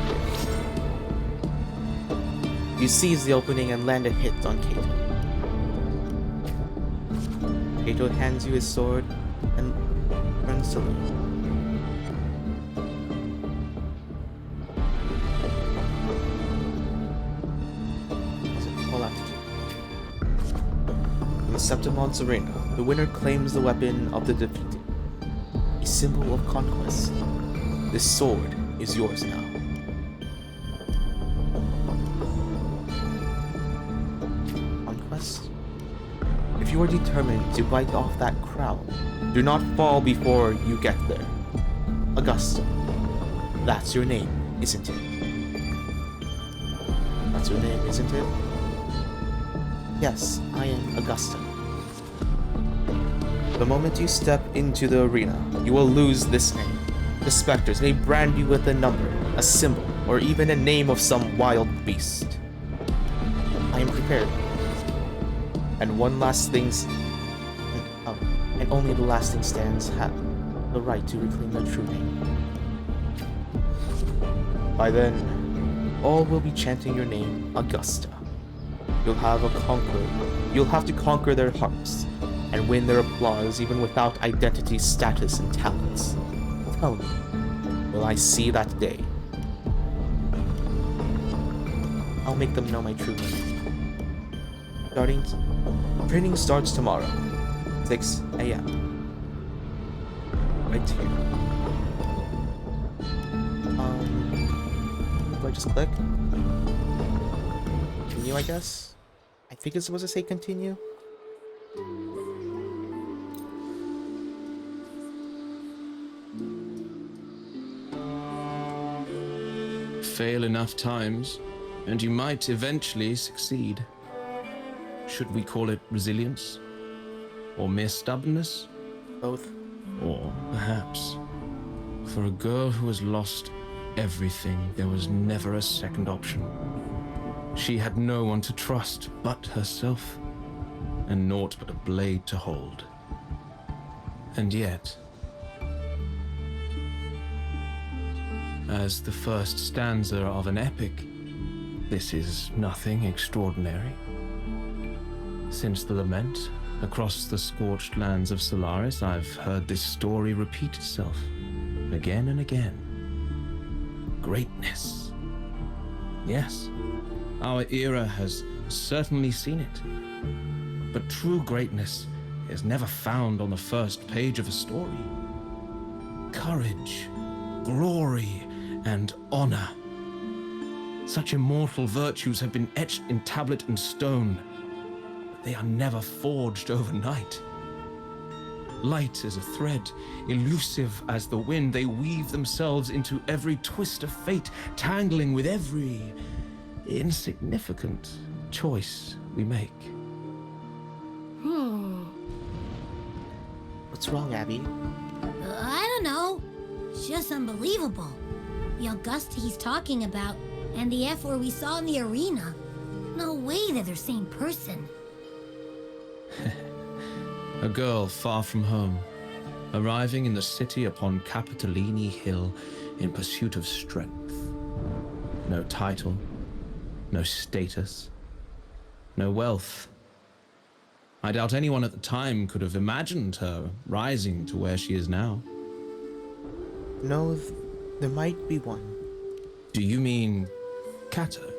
it. You seize the opening and land a hit on Kato. Kato hands you his sword and turns to leave. Septimon's arena, the winner claims the weapon of the defeated. A symbol of conquest. This sword is yours now. Conquest? If you are determined to bite off that crown, do not fall before you get there. Augusta. That's your name, isn't it? That's your name, isn't it? Yes, I am Augusta. The moment you step into the arena, you will lose this name. The specters may brand you with a number, a symbol, or even a name of some wild beast. I am prepared. And and only the last thing stands have the right to reclaim their true name. By then, all will be chanting your name, Augusta. You'll have to conquer their hearts, and win their applause even without identity, status, and talents. Tell me, will I see that day? I'll make them know my true name. Training starts tomorrow, 6 a.m. Right here. Do I just click? Continue, I guess? I think it's supposed to say continue. Fail enough times, and you might eventually succeed. Should we call it resilience? Or mere stubbornness? Both. Or perhaps, for a girl who has lost everything, there was never a second option. She had no one to trust but herself, and naught but a blade to hold. And yet, as the first stanza of an epic, this is nothing extraordinary. Since the lament, across the scorched lands of Solaris, I've heard this story repeat itself, again and again. Greatness. Yes, our era has certainly seen it. But true greatness is never found on the first page of a story. Courage, glory, and honor. Such immortal virtues have been etched in tablet and stone, but they are never forged overnight. Light as a thread, elusive as the wind, they weave themselves into every twist of fate, tangling with every insignificant choice we make. What's wrong, Abby? I don't know. It's just unbelievable. The Augusta he's talking about, and the F-word we saw in the arena. No way they're the same person. A girl far from home, arriving in the city upon Capitolini Hill in pursuit of strength. No title, no status, no wealth. I doubt anyone at the time could have imagined her rising to where she is now. No, there might be one. Do you mean Kato?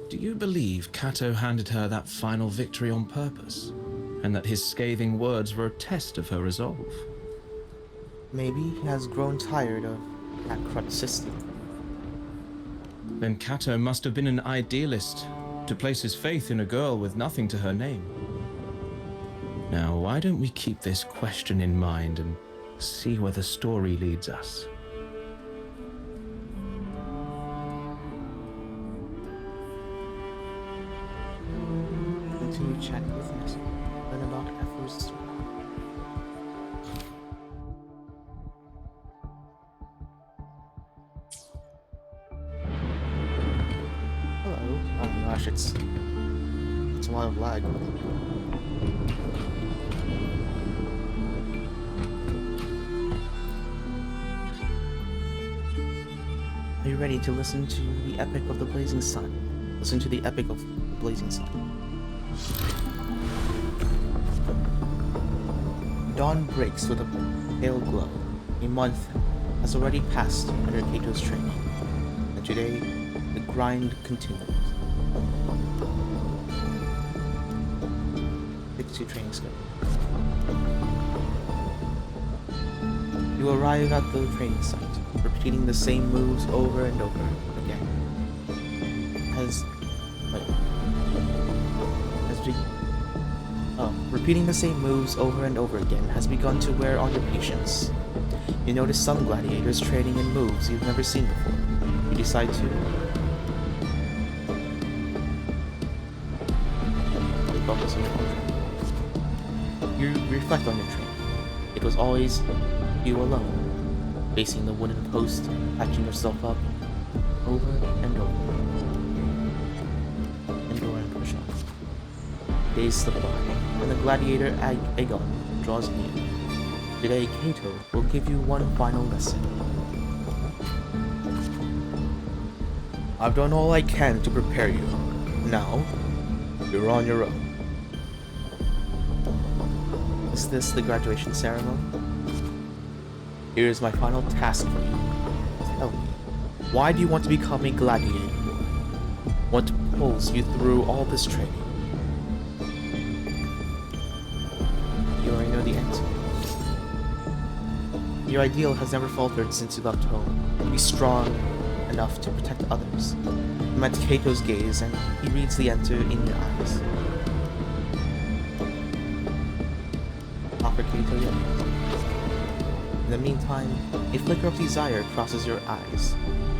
Do you believe Kato handed her that final victory on purpose, and that his scathing words were a test of her resolve? Maybe he has grown tired of that crutch system. Then Kato must have been an idealist, to place his faith in a girl with nothing to her name. Now, why don't we keep this question in mind and see where the story leads us? Continue chatting with us. Learn about F-words. Hello. Oh my gosh, it's a lot of lag. Are you ready to listen to the epic of the blazing sun? Listen to the epic of the blazing sun. Dawn breaks with a pale glow. A month has already passed under Kato's training, and today the grind continues. 62 training schedule. You arrive at the training site, repeating the same moves over and over again. Repeating the same moves over and over again has begun to wear on your patience. You notice some gladiators training in moves you've never seen before. You decide to focus on your own training. You reflect on your training. It was always you alone, facing the wooden post, patching yourself up over and over. Endure and push on. Days slip by, and the gladiator Aegon draws near. Today, Kato will give you one final lesson. I've done all I can to prepare you. Now, you're on your own. Is this the graduation ceremony? Here's my final task for you. Tell me, why do you want to become a gladiator? What pulls you through all this training? You already know the answer. Your ideal has never faltered since you left home. To be strong enough to protect others. You met Kato's gaze, and he reads the answer in your eyes. Not for Kato yet. In the meantime, a flicker of desire crosses your eyes.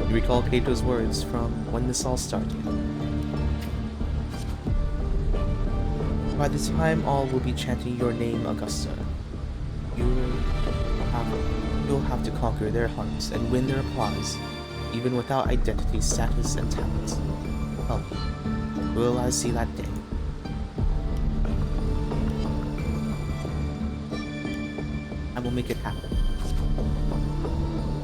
You recall Kato's words from when this all started. By the time all will be chanting your name, Augusta, you'll have to conquer their hearts and win their applause, even without identity, status, and talents. Tell me, will I see that day? I will make it happen.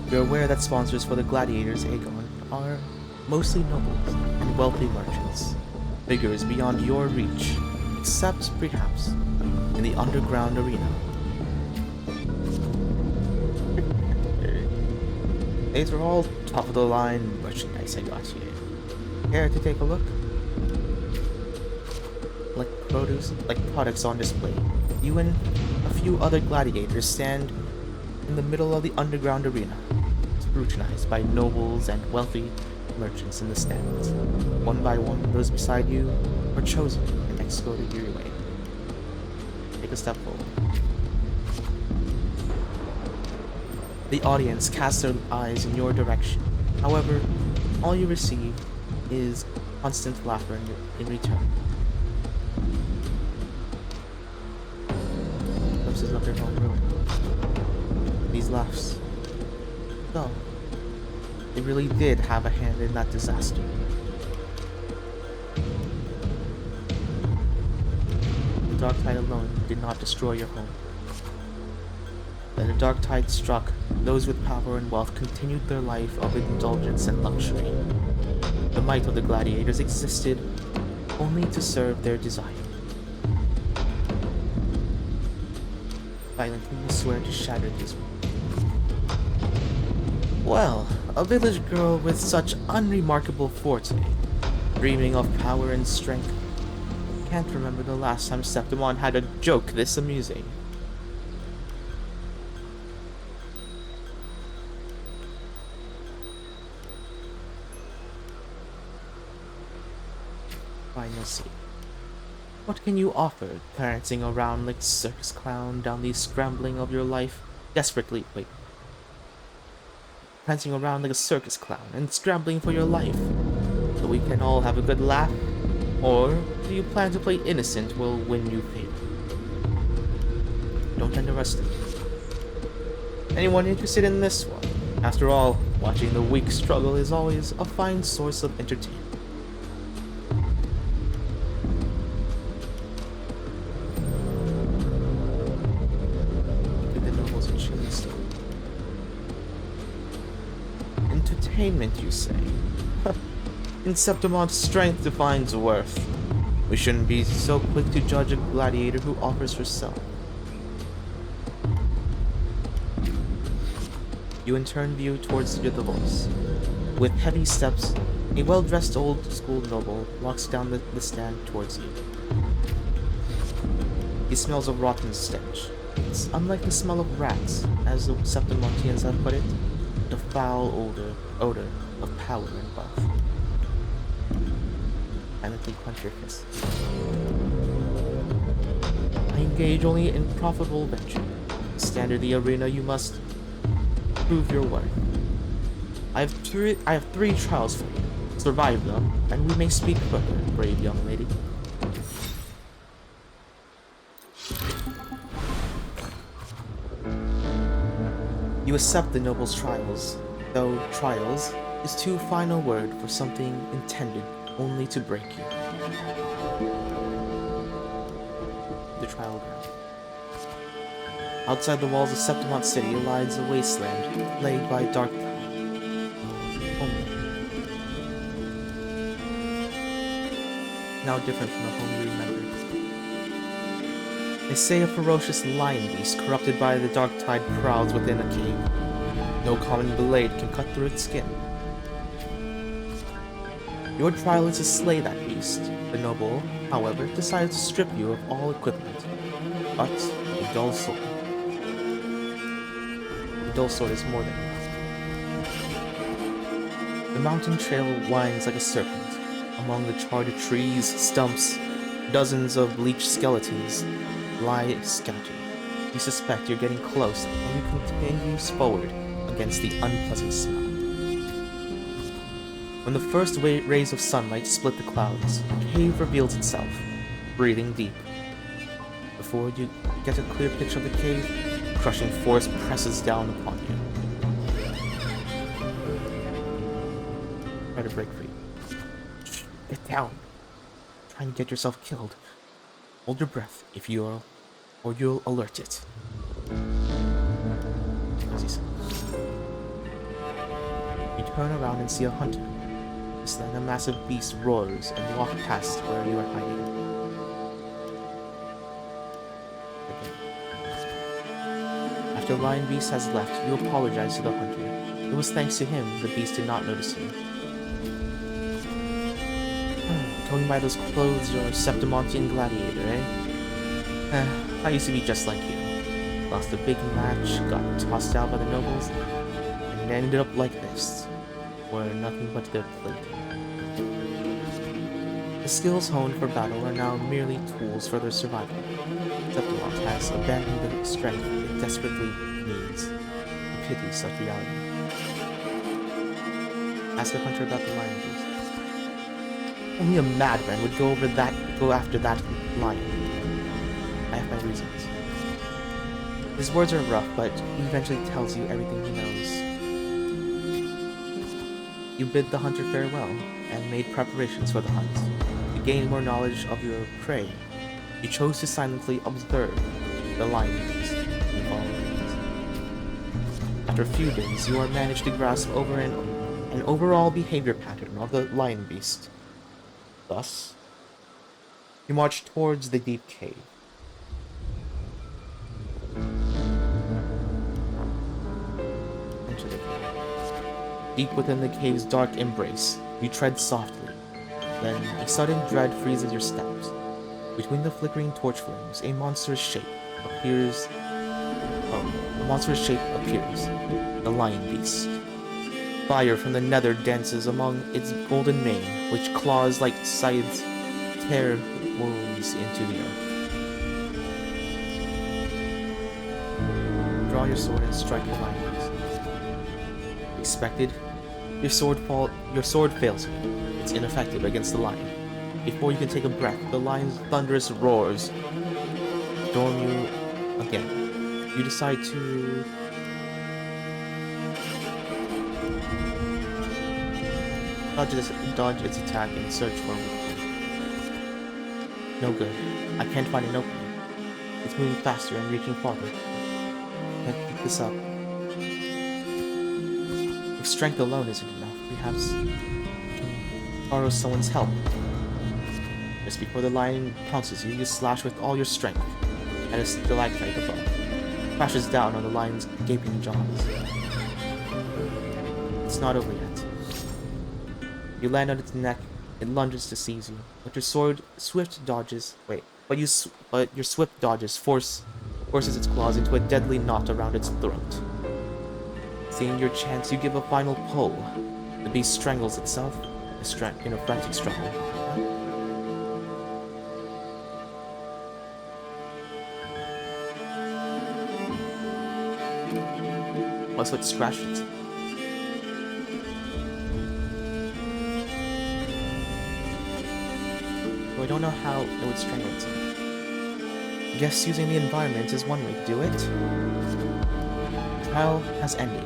You're aware that sponsors for the Gladiators Aegon are mostly nobles and wealthy merchants, figures beyond your reach, except perhaps in the underground arena. These are all top-of-the-line merchandise I got here. Care to take a look? Like products on display, you and a few other gladiators stand in the middle of the underground arena, scrutinized by nobles and wealthy merchants in the stands. One by one, those beside you are chosen and escorted your way. Take a step forward. The audience casts their eyes in your direction. However, all you receive is constant laughter in return. Glimpses of your home ruin. These laughs. No. They really did have a hand in that disaster. The dark tide alone did not destroy your home. When the dark tide struck, those with power and wealth continued their life of indulgence and luxury. The might of the gladiators existed only to serve their desire. Silently, you swear to shatter this world. Well, a village girl with such unremarkable forte, dreaming of power and strength. Can't remember the last time Septimon had a joke this amusing. Final scene. What can you offer, prancing around like a circus clown down the scrambling of your life, prancing around like a circus clown and scrambling for your life, so we can all have a good laugh? Or do you plan to play innocent when you fail? Don't underestimate. Anyone interested in this one? After all, watching the weak struggle is always a fine source of entertainment. Entertainment, you say? In Septimon's strength defines worth. We shouldn't be so quick to judge a gladiator who offers herself. You in turn view towards the voice. With heavy steps, a well-dressed old-school noble walks down the stand towards you. He smells a rotten stench. It's unlike the smell of rats, as the Septimontians have put it, the foul odor of power and wealth. Silently clench your fist. I engage only in profitable venture. Stand in the arena, you must prove your worth. I have three trials for you. Survive them, and we may speak further, brave young lady. You accept the noble's trials, though trials is too fine a word for something intended only to break you. The trial ground. Outside the walls of Septimont City lies a wasteland plagued by dark power. Now different from the home you remember. They say a ferocious lion beast corrupted by the dark tide prowls within a cave. No common blade can cut through its skin. Your trial is to slay that beast. The noble, however, decided to strip you of all equipment, but a dull sword. The dull sword is more than enough. The mountain trail winds like a serpent. Among the charred trees, stumps, dozens of bleached skeletons lie scattered. You suspect you're getting close, and you continue forward against the unpleasant smell. When the first rays of sunlight split the clouds, the cave reveals itself, breathing deep. Before you get a clear picture of the cave, crushing force presses down upon you. Try to break free. Get down. Try and get yourself killed. Hold your breath or you'll alert it. You turn around and see a hunter. It's like a massive beast roars and walks past where you are hiding. After the lion beast has left, you apologize to the hunter. It was thanks to him the beast did not notice you. Going by those clothes, you're a Septimontian gladiator, eh? I used to be just like you. Lost a big match, got tossed out by the nobles, and ended up like this, where nothing but their plate. The skills honed for battle are now merely tools for their survival. Septimont has abandoned the strength it desperately needs. He pities such reality. Ask a hunter about the lion beast. Only a madman would go after that lion. I have my reasons. His words are rough, but he eventually tells you everything he knows. You bid the hunter farewell, and made preparations for the hunt. To gain more knowledge of your prey, you chose to silently observe the lion beast and follow it. After a few days, you are managed to grasp over an overall behavior pattern of the lion beast. Thus, you march towards the deep cave. Enter the cave. Deep within the cave's dark embrace, you tread softly. Then, a sudden dread freezes your steps. Between the flickering torch flames, a monstrous shape appears. The lion beast. Fire from the nether dances among its golden mane, which claws like scythes tear wounds into the earth. Draw your sword and strike the lion beast. Expected, your sword fails you. It's ineffective against the lion. Before you can take a breath, the lion's thunderous roars storm you again. You decide to dodge its attack and search for a weakness. No good. I can't find an opening. It's moving faster and reaching farther. Can't pick this up. If strength alone isn't enough, perhaps you can borrow someone's help. Just before the lion pounces you, you slash with all your strength at a stalactite above. Crashes down on the lion's gaping jaws. It's not over yet. You land on its neck, it lunges to seize you, but your swift dodges forces its claws into a deadly knot around its throat. Seeing your chance, you give a final pull. The beast strangles itself in a frantic struggle. Also, it scratches. I don't know how it would strangle itself. Guess using the environment is one way to do it. The trial has ended.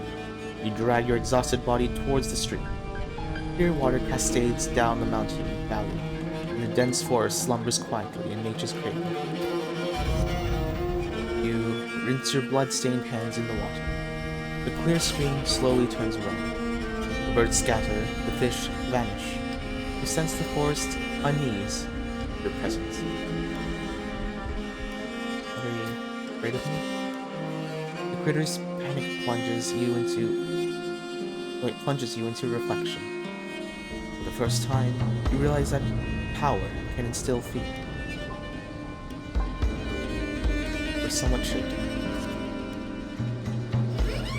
You drag your exhausted body towards the stream. Clear water cascades down the mountain valley, and the dense forest slumbers quietly in nature's cradle. You rinse your blood-stained hands in the water. The clear stream slowly turns red. The birds scatter, the fish vanish. You sense the forest unease your presence. afraid of me? The critter's panic plunges you into reflection. For the first time, you realize that power can instill fear. You're somewhat shaken.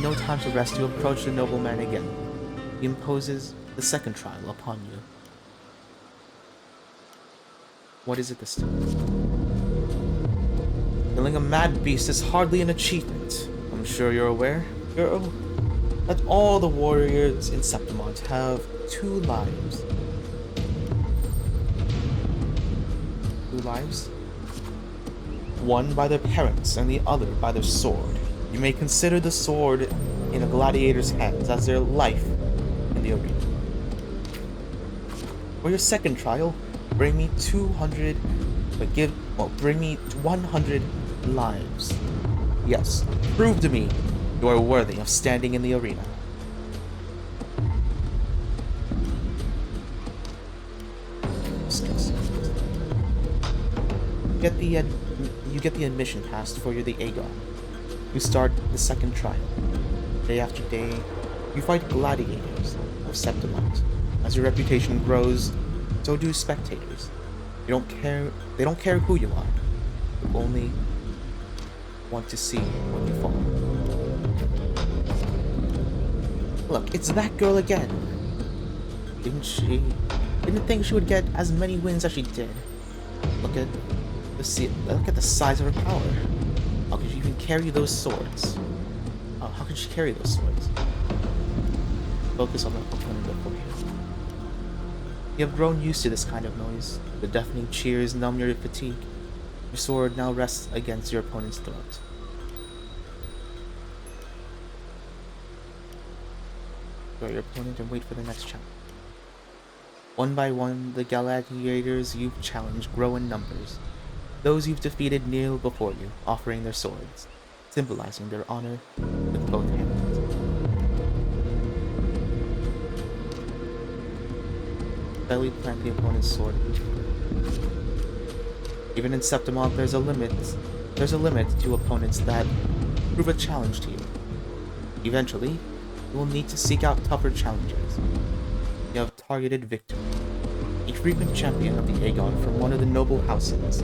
No time to rest, you approach the nobleman again. He imposes the second trial upon you. What is it this time? Killing a mad beast is hardly an achievement. I'm sure you're aware, girl, that all the warriors in Septimont have 2 lives. 2 lives? One by their parents and the other by their sword. You may consider the sword in a gladiator's hands as their life in the arena. For your second trial, bring me 100 lives. Yes, prove to me you are worthy of standing in the arena. You get the admission pass for the Aegon. You start the second trial. Day after day, you fight gladiators of Septimont. As your reputation grows, so do spectators. They don't care who you are. They only want to see when you fall. Look, it's that girl again. Didn't think she would get as many wins as she did. Look at the size of her power. How could she even carry those swords? How could she carry those swords? Focus on the opponent before you. You have grown used to this kind of noise. The deafening cheers numb your fatigue. Your sword now rests against your opponent's throat. Throw your opponent and wait for the next challenge. One by one, the gladiators you've challenged grow in numbers. Those you've defeated kneel before you, offering their swords, symbolizing their honor with both hands. Steadily plant the opponent's sword. Even in Septimont, there's a limit to opponents that prove a challenge to you. Eventually, you will need to seek out tougher challengers. You have targeted Victor, a frequent champion of the Aegon from one of the noble houses.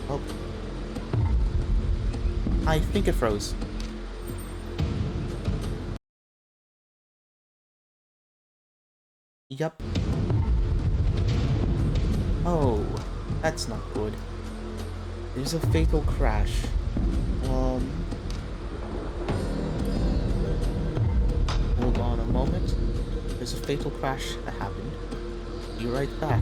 Oh. I think it froze. Yup. Oh, that's not good. There's a fatal crash. Hold on a moment. There's a fatal crash that happened. Be right back.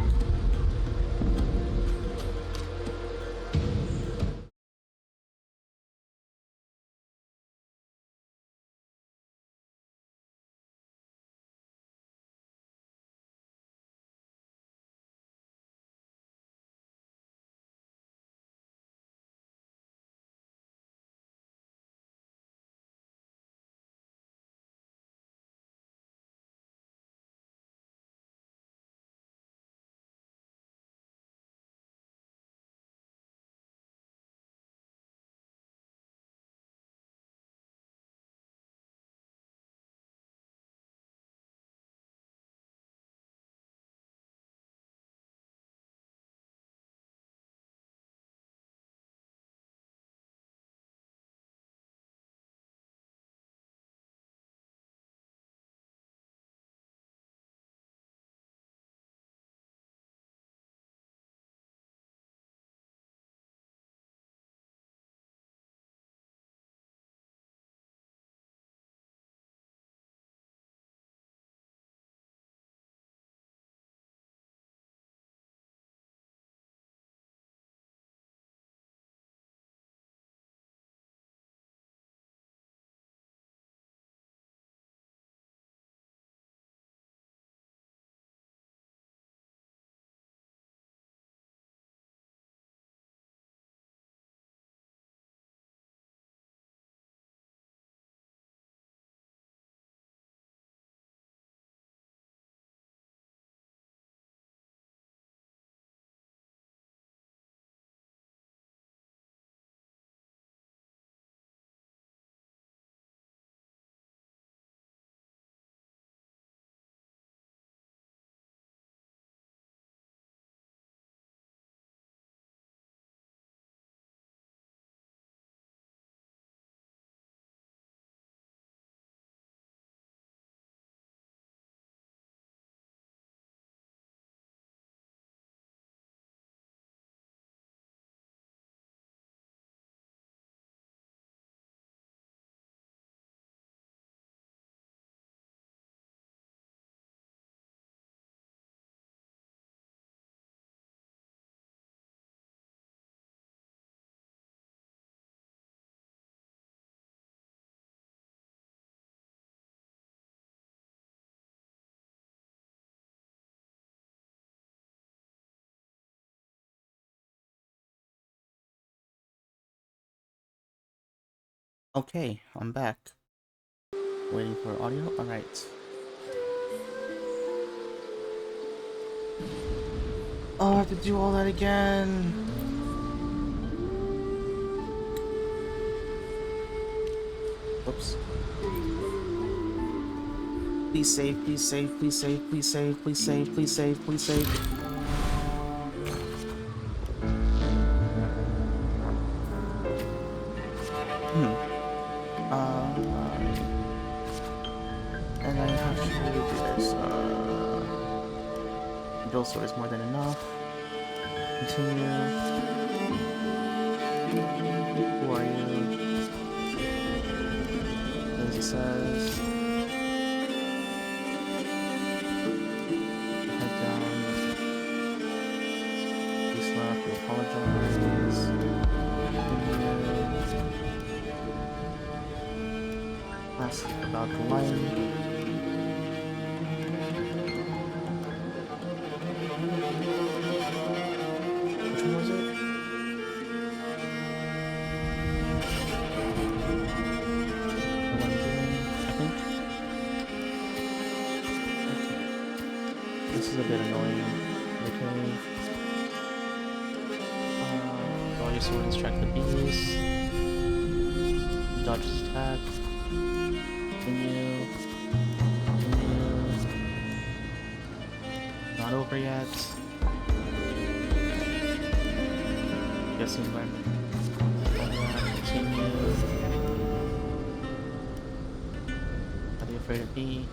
Okay, I'm back. Waiting for audio? Alright. Oh, I have to do all that again. Whoops. Please save, please save, please save, please save, please save, please save, please save. And I have to do this. Dual sword is more than enough. Continue. Who are you? As it says. Head down. Please left. You apologize. Ask about the lion. Which one was it? The one doing, I think. Okay. This is a bit annoying. Okay. Draw your sword and strike the beast. Dodge his attack. Continue. Continue. Not over yet. Guessing when. Continue. Are they afraid of me?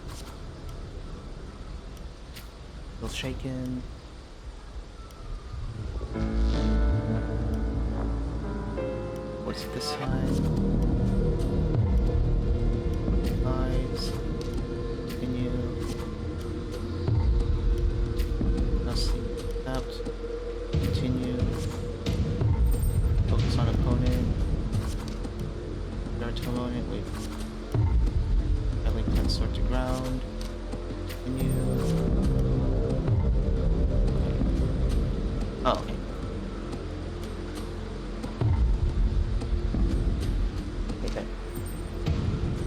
Feel shaken. What's it this time? Lives. Continue. Nothing. Accept. Continue. Focus on opponent. Start to opponent. Wait. Link that sword to ground. Continue. Oh, okay. Okay.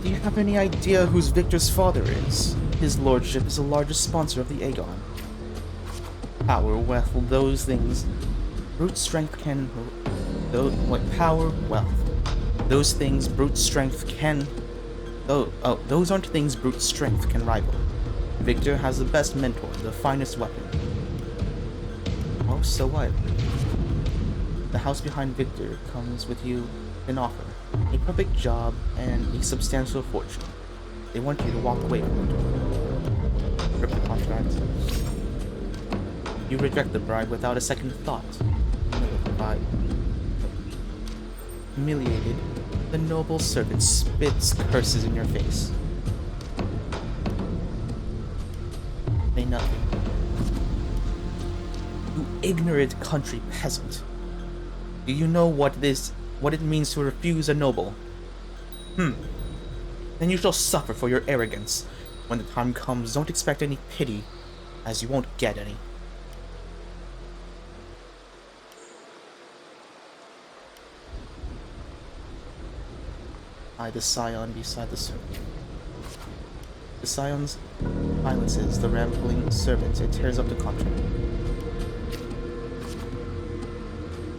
Do you have any idea whose Victor's father is? His lordship is the largest sponsor of the Aegon. Power, wealth, those things. Brute strength can... power, wealth. Those things brute strength can... those aren't things brute strength can rival. Victor has the best mentor, the finest weapon. Oh, so what? The house behind Victor comes with you an offer. A perfect job and a substantial fortune. They want you to walk away from it. Rip the contract. You reject the bribe without a second thought. Humiliated, the noble servant spits curses in your face. Say nothing. You ignorant country peasant. Do you know what it means to refuse a noble? Then you shall suffer for your arrogance. When the time comes, don't expect any pity, as you won't get any. I, the scion beside the servant. The scion's silences the rambling servant. It tears up the contract.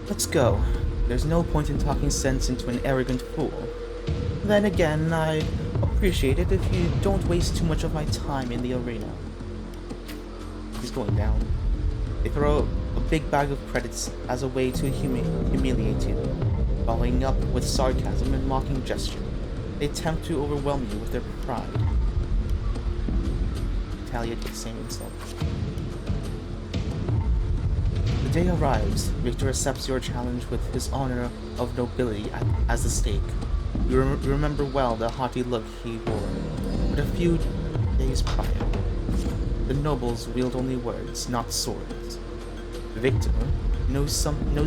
Let's go. There's no point in talking sense into an arrogant fool. Then again, I appreciate it if you don't waste too much of my time in the arena. He's going down. They throw a big bag of credits as a way to humiliate you, following up with sarcasm and mocking gesture. They attempt to overwhelm you with their pride. Retaliate with the same insult. The day arrives. Victor accepts your challenge with his honor of nobility as the stake. You remember well the haughty look he wore, but a few days prior. The nobles wield only words, not swords. Victor knows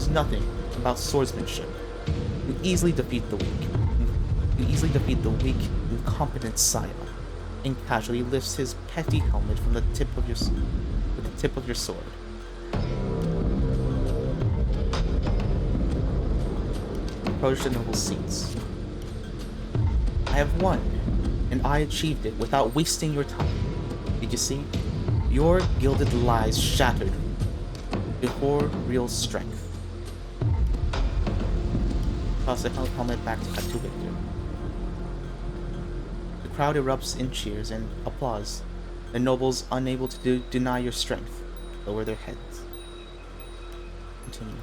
nothing about swordsmanship. You easily defeat the weak. Incompetent scion, and casually lifts his petty helmet from the tip of your sword. Approach the noble seats. I have won, and I achieved it without wasting your time. Did you see? Your gilded lies shattered before real strength. Toss the helmet back to Victor. The crowd erupts in cheers and applause. The nobles, unable to deny your strength, lower their heads. Continue.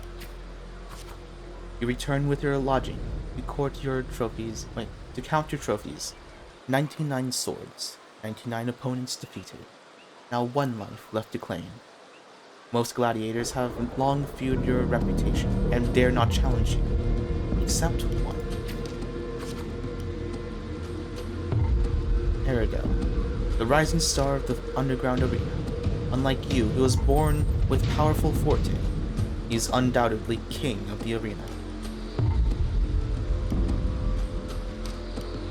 You return with your lodging. You count your trophies. 99 swords, 99 opponents defeated. Now one life left to claim. Most gladiators have long feared your reputation and dare not challenge you, except one. Aradel, the rising star of the underground arena. Unlike you, who was born with powerful forte, he is undoubtedly king of the arena.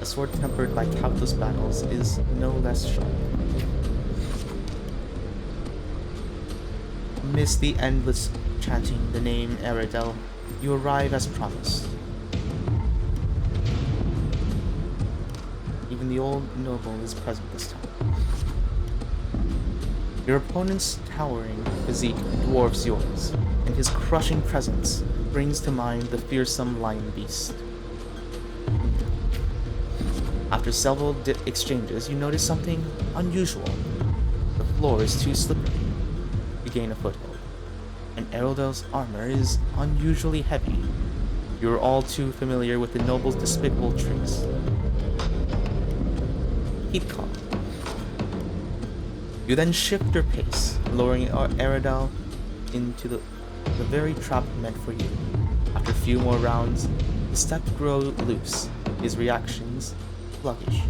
A sword tempered by countless battles is no less sharp. Amidst the endless chanting the name Aradel, you arrive as promised. Even the old noble is present this time. Your opponent's towering physique dwarfs yours, and his crushing presence brings to mind the fearsome lion beast. After several exchanges, you notice something unusual. The floor is too slippery to gain a foothold, and Aradel's armor is unusually heavy. You are all too familiar with the noble's despicable tricks. Keep calm. You then shift your pace, lowering Aradel into the very trap meant for you. After a few more rounds, the steps grow loose, his reactions sluggish.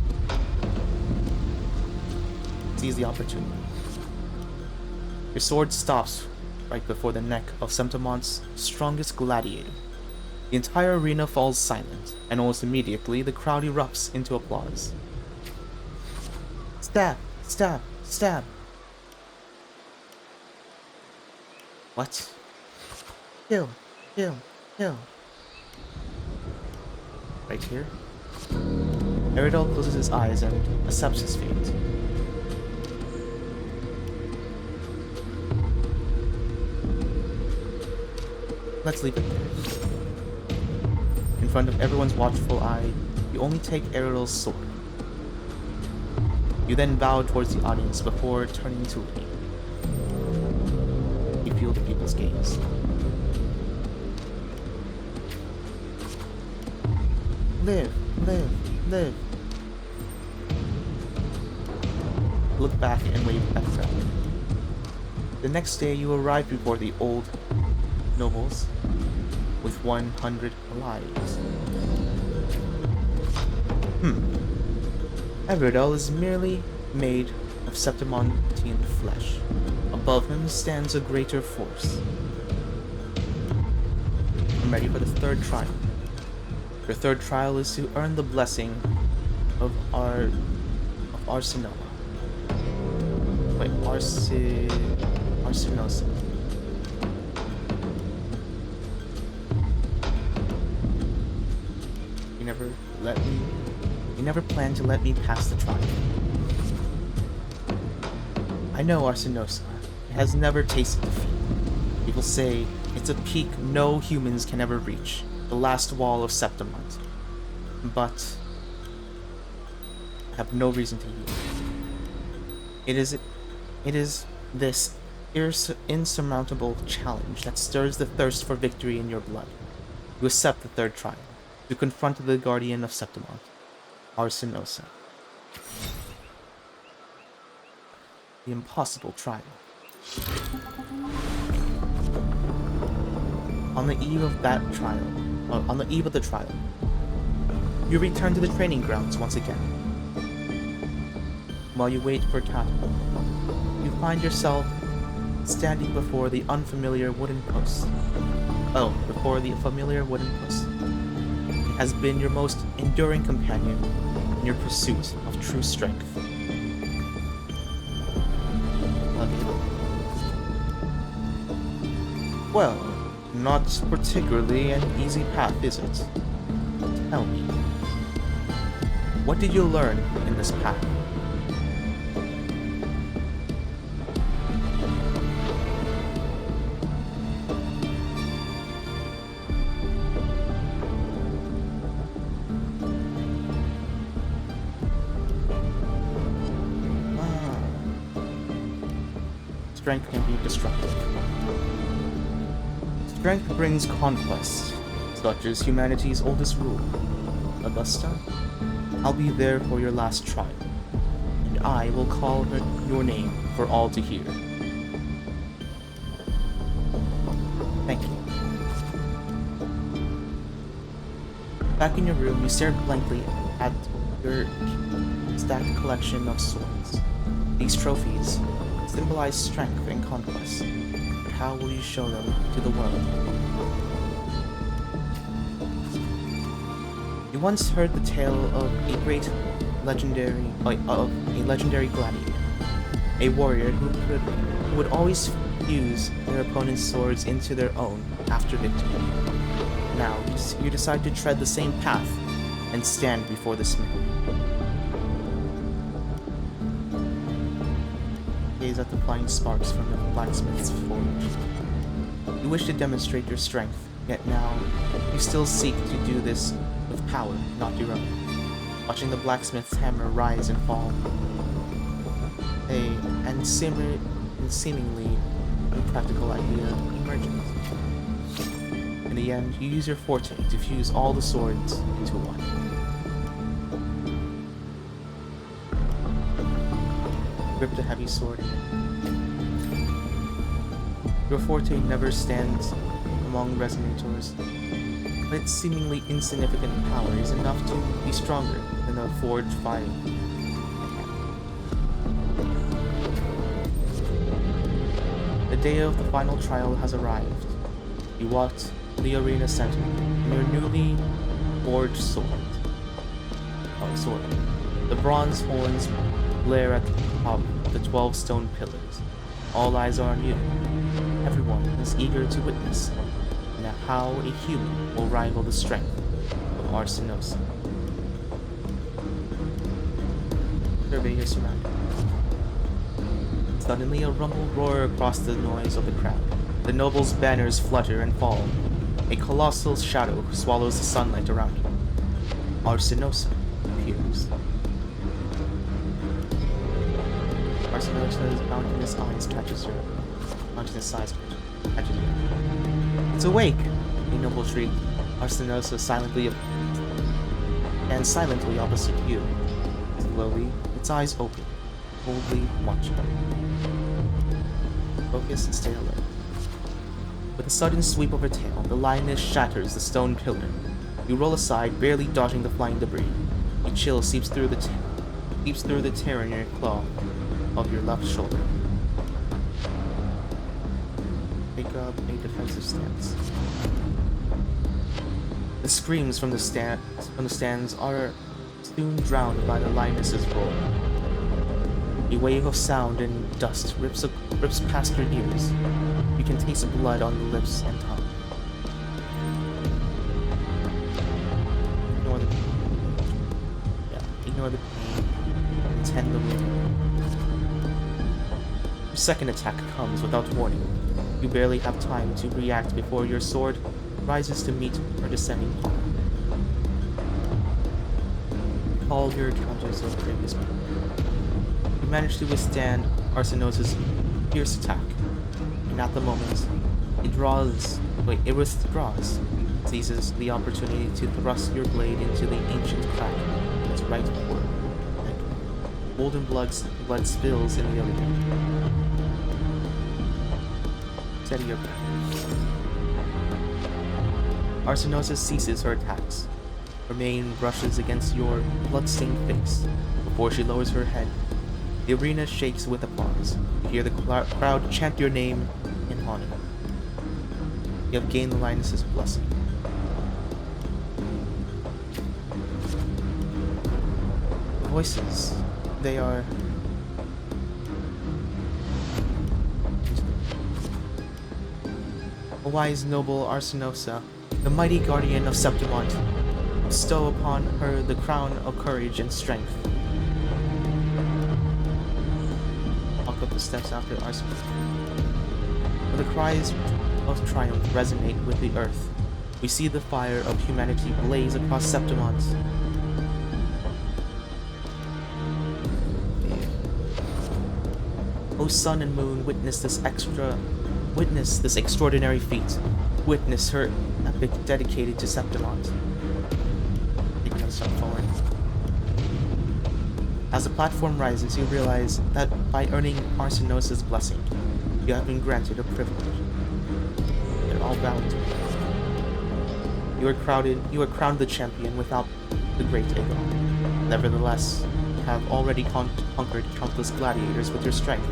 Seize the opportunity. Your sword stops right before the neck of Septimon's strongest gladiator. The entire arena falls silent, and almost immediately the crowd erupts into applause. Stab! Stab! Stab! What? Kill! Kill! Kill! Right here? Aradel closes his eyes and accepts his fate. Let's leave it there. In front of everyone's watchful eye, you only take Aradel's sword. You then bow towards the audience before turning to leave. You feel the people's gaze. Live, live, live. Look back and wave at the crowd. The next day you arrive before the old nobles with 100 lives. Aradel is merely made of Septimontian flesh. Above him stands a greater force. I'm ready for the third trial. Your third trial is to earn the blessing of Arsinoa. Wait, Arsinosa. You never planned to let me pass the trial. I know Arsinosa. It has never tasted defeat. People say it's a peak no humans can ever reach, the last wall of Septimont. But I have no reason to yield. It is this insurmountable challenge that stirs the thirst for victory in your blood. You accept the third trial, to confront the guardian of Septimont, Arsinosa. The impossible trial. On the eve of the trial, you return to the training grounds once again. While you wait for cattle, you find yourself standing before the familiar wooden post. It has been your most enduring companion in your pursuit of true strength. Well, not particularly an easy path, is it? Tell me. What did you learn in this path? Strength can be destructive. Strength brings conquest, such as humanity's oldest rule. Augusta, I'll be there for your last trial, and I will call your name for all to hear. Thank you. Back in your room, you stare blankly at your stacked collection of swords. These trophies symbolize strength and conquest, but how will you show them to the world? You once heard the tale of a legendary gladiator, a warrior who would always fuse their opponent's swords into their own after victory. Now, you decide to tread the same path and stand before the smith. Gaze at the flying sparks from the blacksmith's forge. You wish to demonstrate your strength, yet now you still seek to do this with power, not your own. Watching the blacksmith's hammer rise and fall, and seemingly unpractical idea emerges. In the end, you use your forte to fuse all the swords into one. Grip the heavy sword in it. Your forte never stands among resonators, but its seemingly insignificant power is enough to be stronger than a forged fire. The day of the final trial has arrived. You walk to the arena center in your newly forged sword. The bronze horns glare at the top of the 12 stone pillars. All eyes are on you. Everyone is eager to witness how a human will rival the strength of Arsinosa. Survey your surroundings. Suddenly a rumble roars across the noise of the crowd. The nobles' banners flutter and fall. A colossal shadow swallows the sunlight around you. Arsinosa appears. Arsinosa's mountainous eyes catches your... It's awake! A noble shriek. Arsinosa silently opposite you. Slowly, its eyes open, coldly watching. Focus and stay alert. With a sudden sweep of her tail, the lioness shatters the stone pillar. You roll aside, barely dodging the flying debris. A chill seeps through the tear in your claw of your left shoulder. Take up a defensive stance. The screams from the stands are soon drowned by the lioness's roar. A wave of sound and dust rips past your ears. You can taste blood on the lips and tongue. Ignore the pain and tend the wound. Your second attack comes without warning. You barely have time to react before your sword rises to meet her descending palm. Recall your encounters of previous battle. You manage to withstand Arsinosa's fierce attack, and at the moment, it withdraws, seizes the opportunity to thrust your blade into the ancient crack in its right forehead. Golden blood spills in the arena. Steady your breath. Arsinosa ceases her attacks. Her mane brushes against your blood-stained face. Before she lowers her head, the arena shakes with applause. You hear the crowd chant your name in honor. You have gained the lioness's blessing. The voices, they are... A wise noble Arsinosa, the mighty guardian of Septimont, bestow upon her the crown of courage and strength. Walk up the steps after Arsenal. Where the cries of triumph resonate with the earth, we see the fire of humanity blaze across Septimont. O sun and moon, witness this extraordinary feat. Witness her epic dedicated to Septimont. Take another step forward. As the platform rises, you realize that by earning Arsenos' blessing, you have been granted a privilege. They're all bound to it. You are crowned the champion without the great Aegon. Nevertheless, you have already conquered countless gladiators with your strength.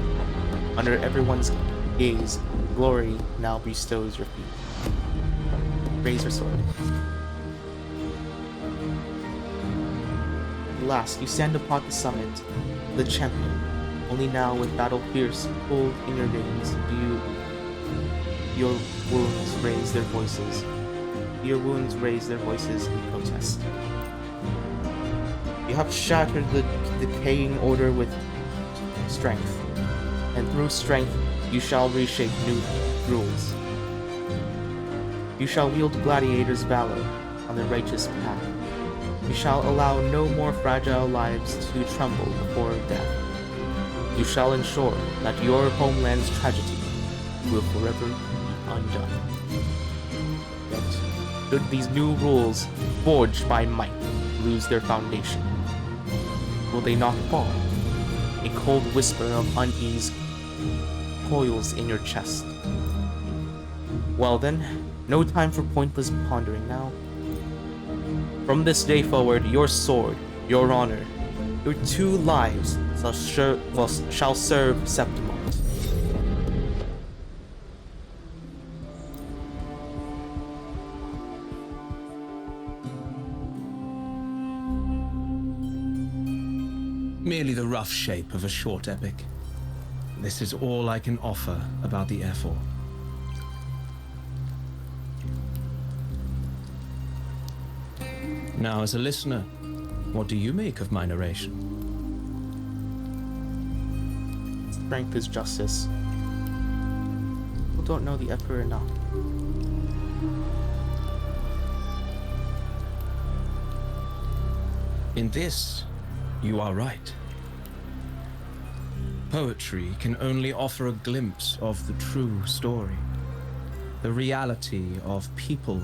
Under everyone's gaze, glory now bestows your feet. Raise your sword. At last, you stand upon the summit, the champion. Only now, with battle fierce pulled in your veins, do your wounds raise their voices. Your wounds raise their voices in protest. You have shattered the decaying order with strength, and through strength you shall reshape new rules. You shall wield gladiators' valor on the righteous path. You shall allow no more fragile lives to tremble before death. You shall ensure that your homeland's tragedy will forever be undone. Yet, should these new rules, forged by might, lose their foundation, will they not fall? A cold whisper of unease coils in your chest. Well then, no time for pointless pondering now. From this day forward, your sword, your honor, your 2 lives shall serve Septimont. Merely the rough shape of a short epic. This is all I can offer about the Airfall. Now, as a listener, what do you make of my narration? Strength is justice. People don't know the Emperor enough. In this, you are right. Poetry can only offer a glimpse of the true story. The reality of people,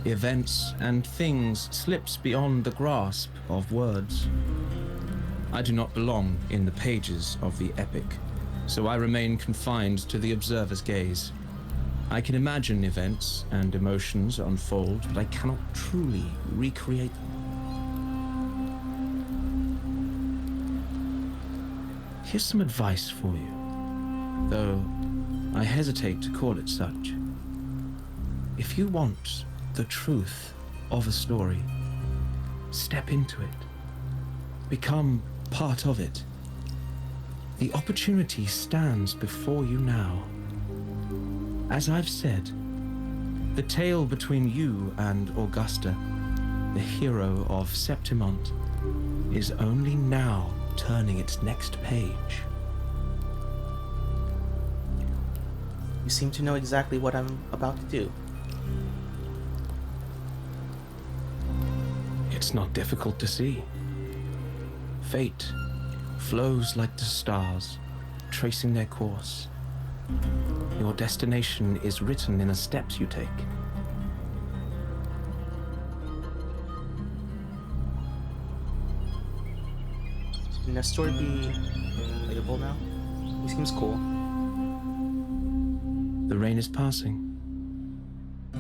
events, and things slips beyond the grasp of words. I do not belong in the pages of the epic, so I remain confined to the observer's gaze. I can imagine events and emotions unfold, but I cannot truly recreate them. Here's some advice for you, though I hesitate to call it such. If you want the truth of a story, step into it. Become part of it. The opportunity stands before you now. As I've said, the tale between you and Augusta, the hero of Septimont, is only now turning its next page. You seem to know exactly what I'm about to do. It's not difficult to see. Fate flows like the stars, tracing their course. Your destination is written in the steps you take. Can Nestor be playable now? He seems cool. The rain is passing.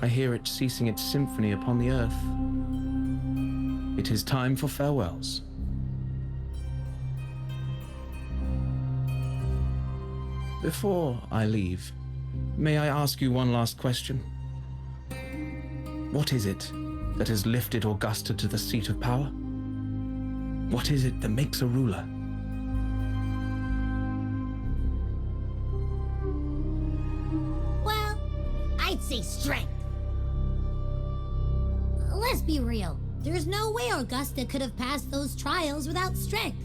I hear it ceasing its symphony upon the earth. It is time for farewells. Before I leave, may I ask you one last question? What is it that has lifted Augusta to the seat of power? What is it that makes a ruler? Well, I'd say strength. Let's be real. There's no way Augusta could have passed those trials without strength.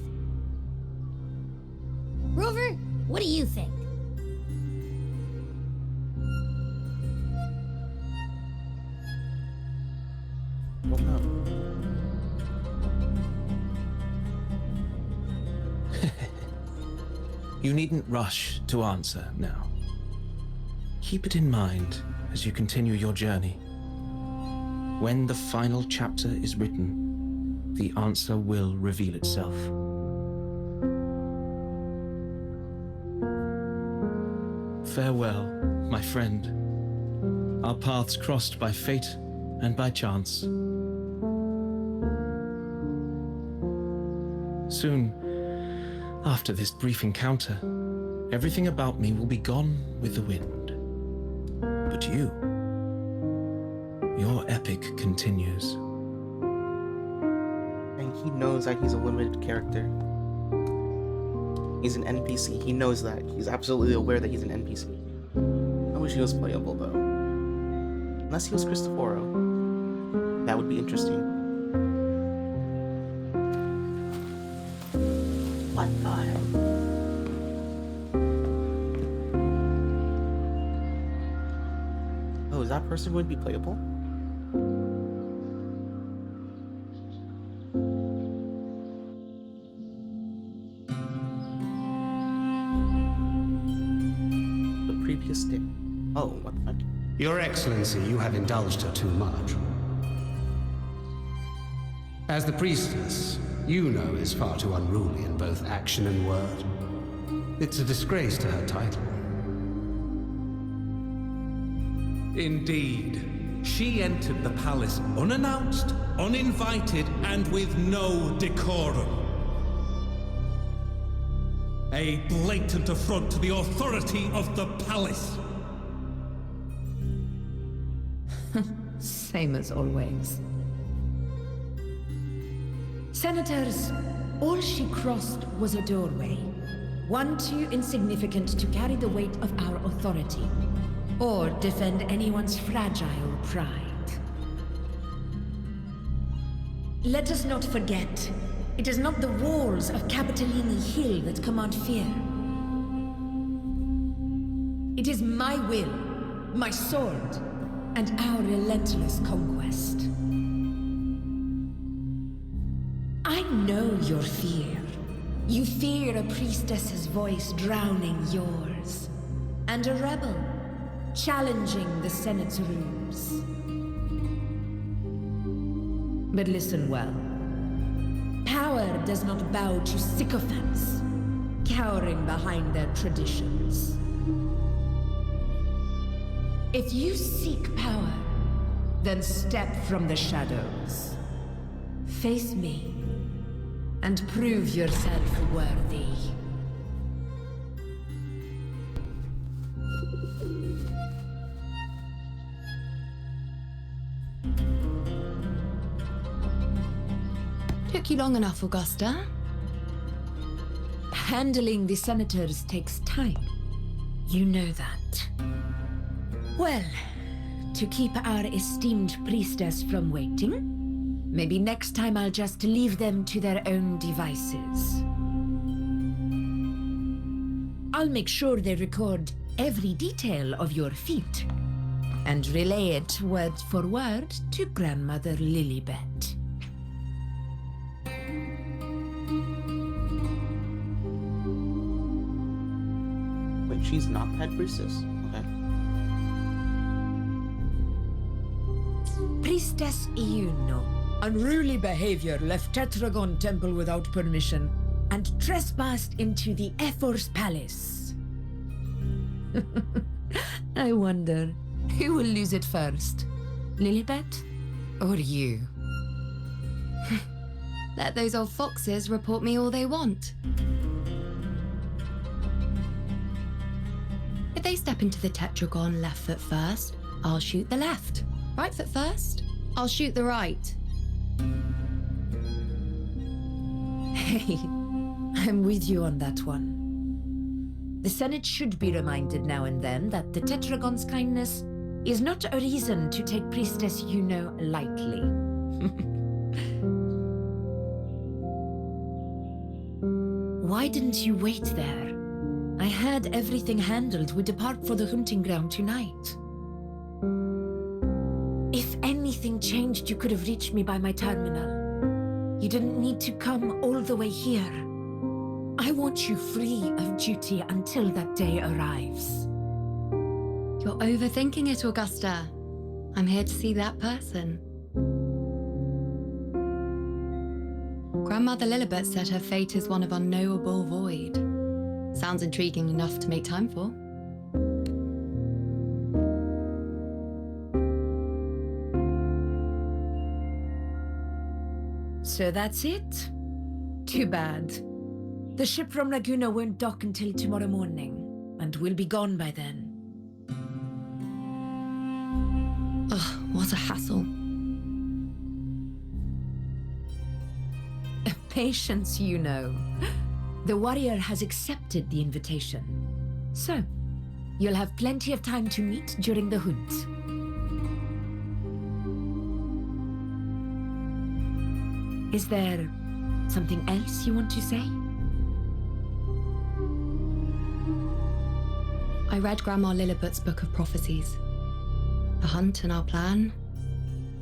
Rover, what do you think? Well, no. You needn't rush to answer now. Keep it in mind as you continue your journey. When the final chapter is written, the answer will reveal itself. Farewell, my friend. Our paths crossed by fate and by chance. Soon, after this brief encounter, everything about me will be gone with the wind. But you, your epic continues. And he knows that he's a limited character. He's an NPC. He knows that. He's absolutely aware that he's an NPC. I wish he was playable, though. Unless he was Cristoforo. That would be interesting. What the hell? Oh, is that person going to be playable? The previous day. Oh, what the fuck? Your Excellency, you have indulged her too much. As the priestess, you know is far too unruly in both action and word. It's a disgrace to her title. Indeed. She entered the palace unannounced, uninvited, and with no decorum. A blatant affront to the authority of the palace. Same as always. Senators, all she crossed was a doorway. One too insignificant to carry the weight of our authority, or defend anyone's fragile pride. Let us not forget, it is not the walls of Capitolini Hill that command fear. It is my will, my sword, and our relentless conquest. I know your fear. You fear a priestess's voice drowning yours, and a rebel challenging the Senate's rules. But listen well. Power does not bow to sycophants, cowering behind their traditions. If you seek power, then step from the shadows. Face me, and prove yourself worthy. Took you long enough, Augusta. Handling the senators takes time. You know that. Well, to keep our esteemed priestess from waiting, maybe next time I'll just leave them to their own devices. I'll make sure they record every detail of your feat and relay it word for word to Grandmother Lilibet. Wait, she's not the head priestess? Okay. Priestess Iuno. Unruly behavior left Tetragon Temple without permission and trespassed into the Ephor's palace. I wonder, who will lose it first? Lilibet or you? Let those old foxes report me all they want. If they step into the tetragon left foot first, I'll shoot the left. Right foot first, I'll shoot the right. Hey, I'm with you on that one. The Senate should be reminded now and then that the Tetragon's kindness is not a reason to take Priestess Yuno lightly. Why didn't you wait there? I had everything handled. We depart for the hunting ground tonight. If anything changed, you could have reached me by my terminal. You didn't need to come all the way here. I want you free of duty until that day arrives. You're overthinking it, Augusta. I'm here to see that person. Grandmother Lilibet said her fate is one of unknowable void. Sounds intriguing enough to make time for. So that's it? Too bad. The ship from Laguna won't dock until tomorrow morning, and we'll be gone by then. Ugh, what a hassle. Patience, you know. The warrior has accepted the invitation. So, you'll have plenty of time to meet during the hunt. Is there something else you want to say? I read Grandma Lilibet's book of prophecies. The hunt and our plan,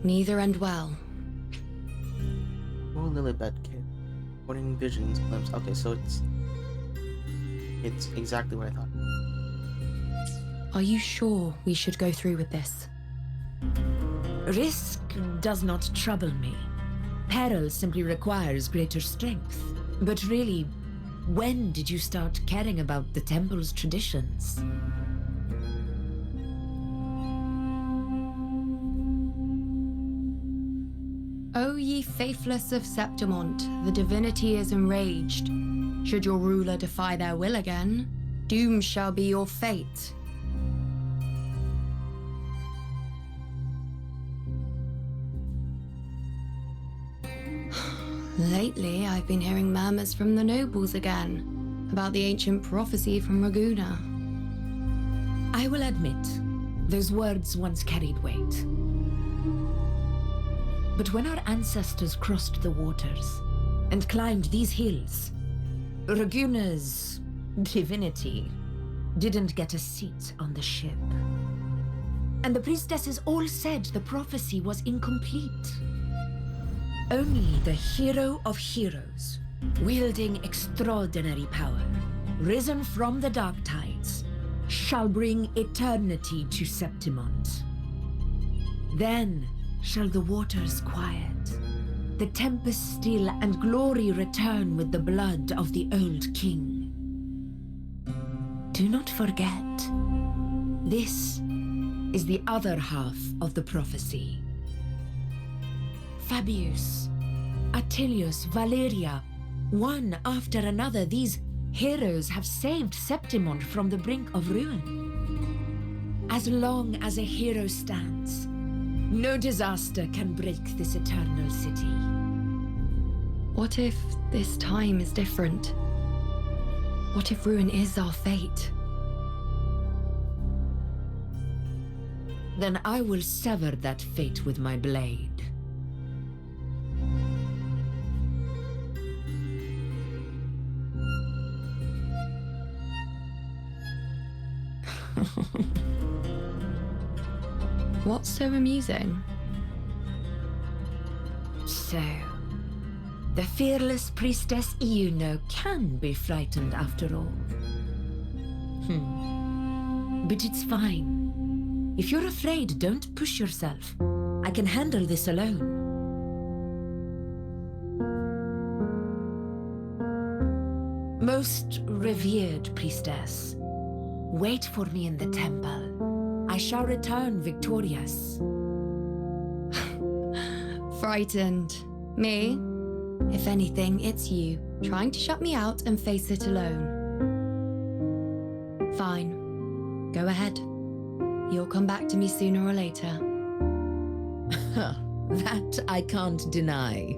neither end well. Oh, Lilibet kid. Morning visions, glimpse. Okay, so it's exactly what I thought. Are you sure we should go through with this? Risk does not trouble me. Peril simply requires greater strength. But really, when did you start caring about the temple's traditions? O ye faithless of Septimont, the divinity is enraged. Should your ruler defy their will again, doom shall be your fate. Lately, I've been hearing murmurs from the nobles again about the ancient prophecy from Raguna. I will admit, those words once carried weight. But when our ancestors crossed the waters and climbed these hills, Raguna's divinity didn't get a seat on the ship. And the priestesses all said the prophecy was incomplete. Only the hero of heroes, wielding extraordinary power, risen from the dark tides, shall bring eternity to Septimont. Then shall the waters quiet, the tempest still, and glory return with the blood of the old king. Do not forget, this is the other half of the prophecy. Fabius, Attilius, Valeria, one after another, these heroes have saved Septimont from the brink of ruin. As long as a hero stands, no disaster can break this eternal city. What if this time is different? What if ruin is our fate? Then I will sever that fate with my blade. What's so amusing? So, the fearless priestess Iuno can be frightened after all. But it's fine. If you're afraid, don't push yourself. I can handle this alone. Most revered priestess, wait for me in the temple. I shall return victorious. Frightened. Me? If anything, it's you, trying to shut me out and face it alone. Fine. Go ahead. You'll come back to me sooner or later. That I can't deny.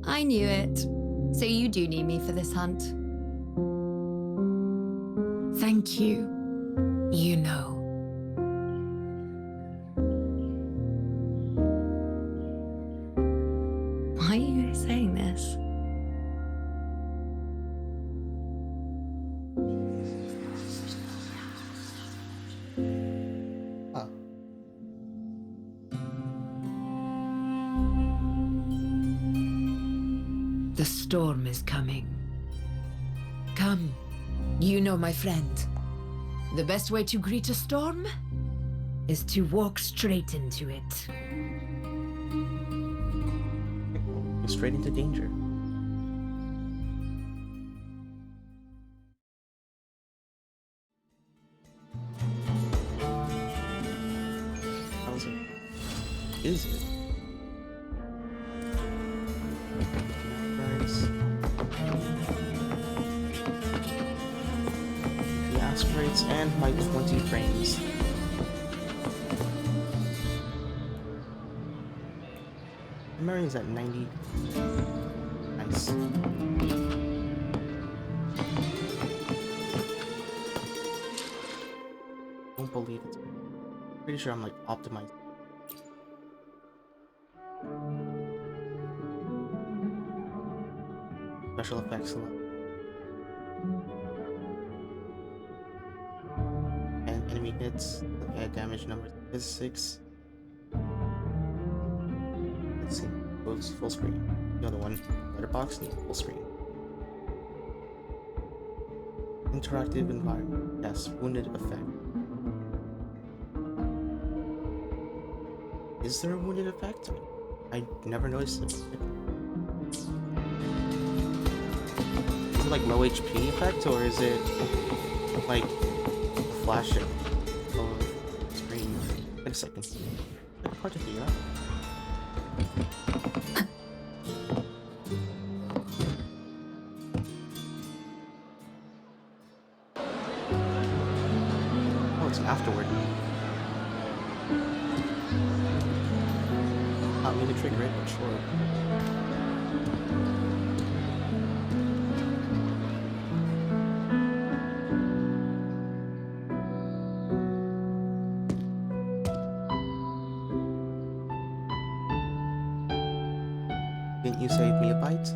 I knew it. So you do need me for this hunt. Thank you. You know. The storm is coming. Come, you know my friend. The best way to greet a storm is to walk straight into it. Go straight into danger. How's it? Is it? Guys. The aspirates and my 20 frames. Memory's at 90. Nice. Don't believe it. Pretty sure I'm like optimized. Special effects level. And enemy hits. Okay, damage numbers is 6. Let's see. Goes full screen. The other one, letterbox, needs full screen. Interactive environment. Yes, wounded effect. Is there a wounded effect? I never noticed it. Is it like low HP effect, or is it like flashing of screen? Wait a second. It's hard to figure out. Oh, it's afterward. Not mean to trigger it, but sure. Didn't you save me a bite?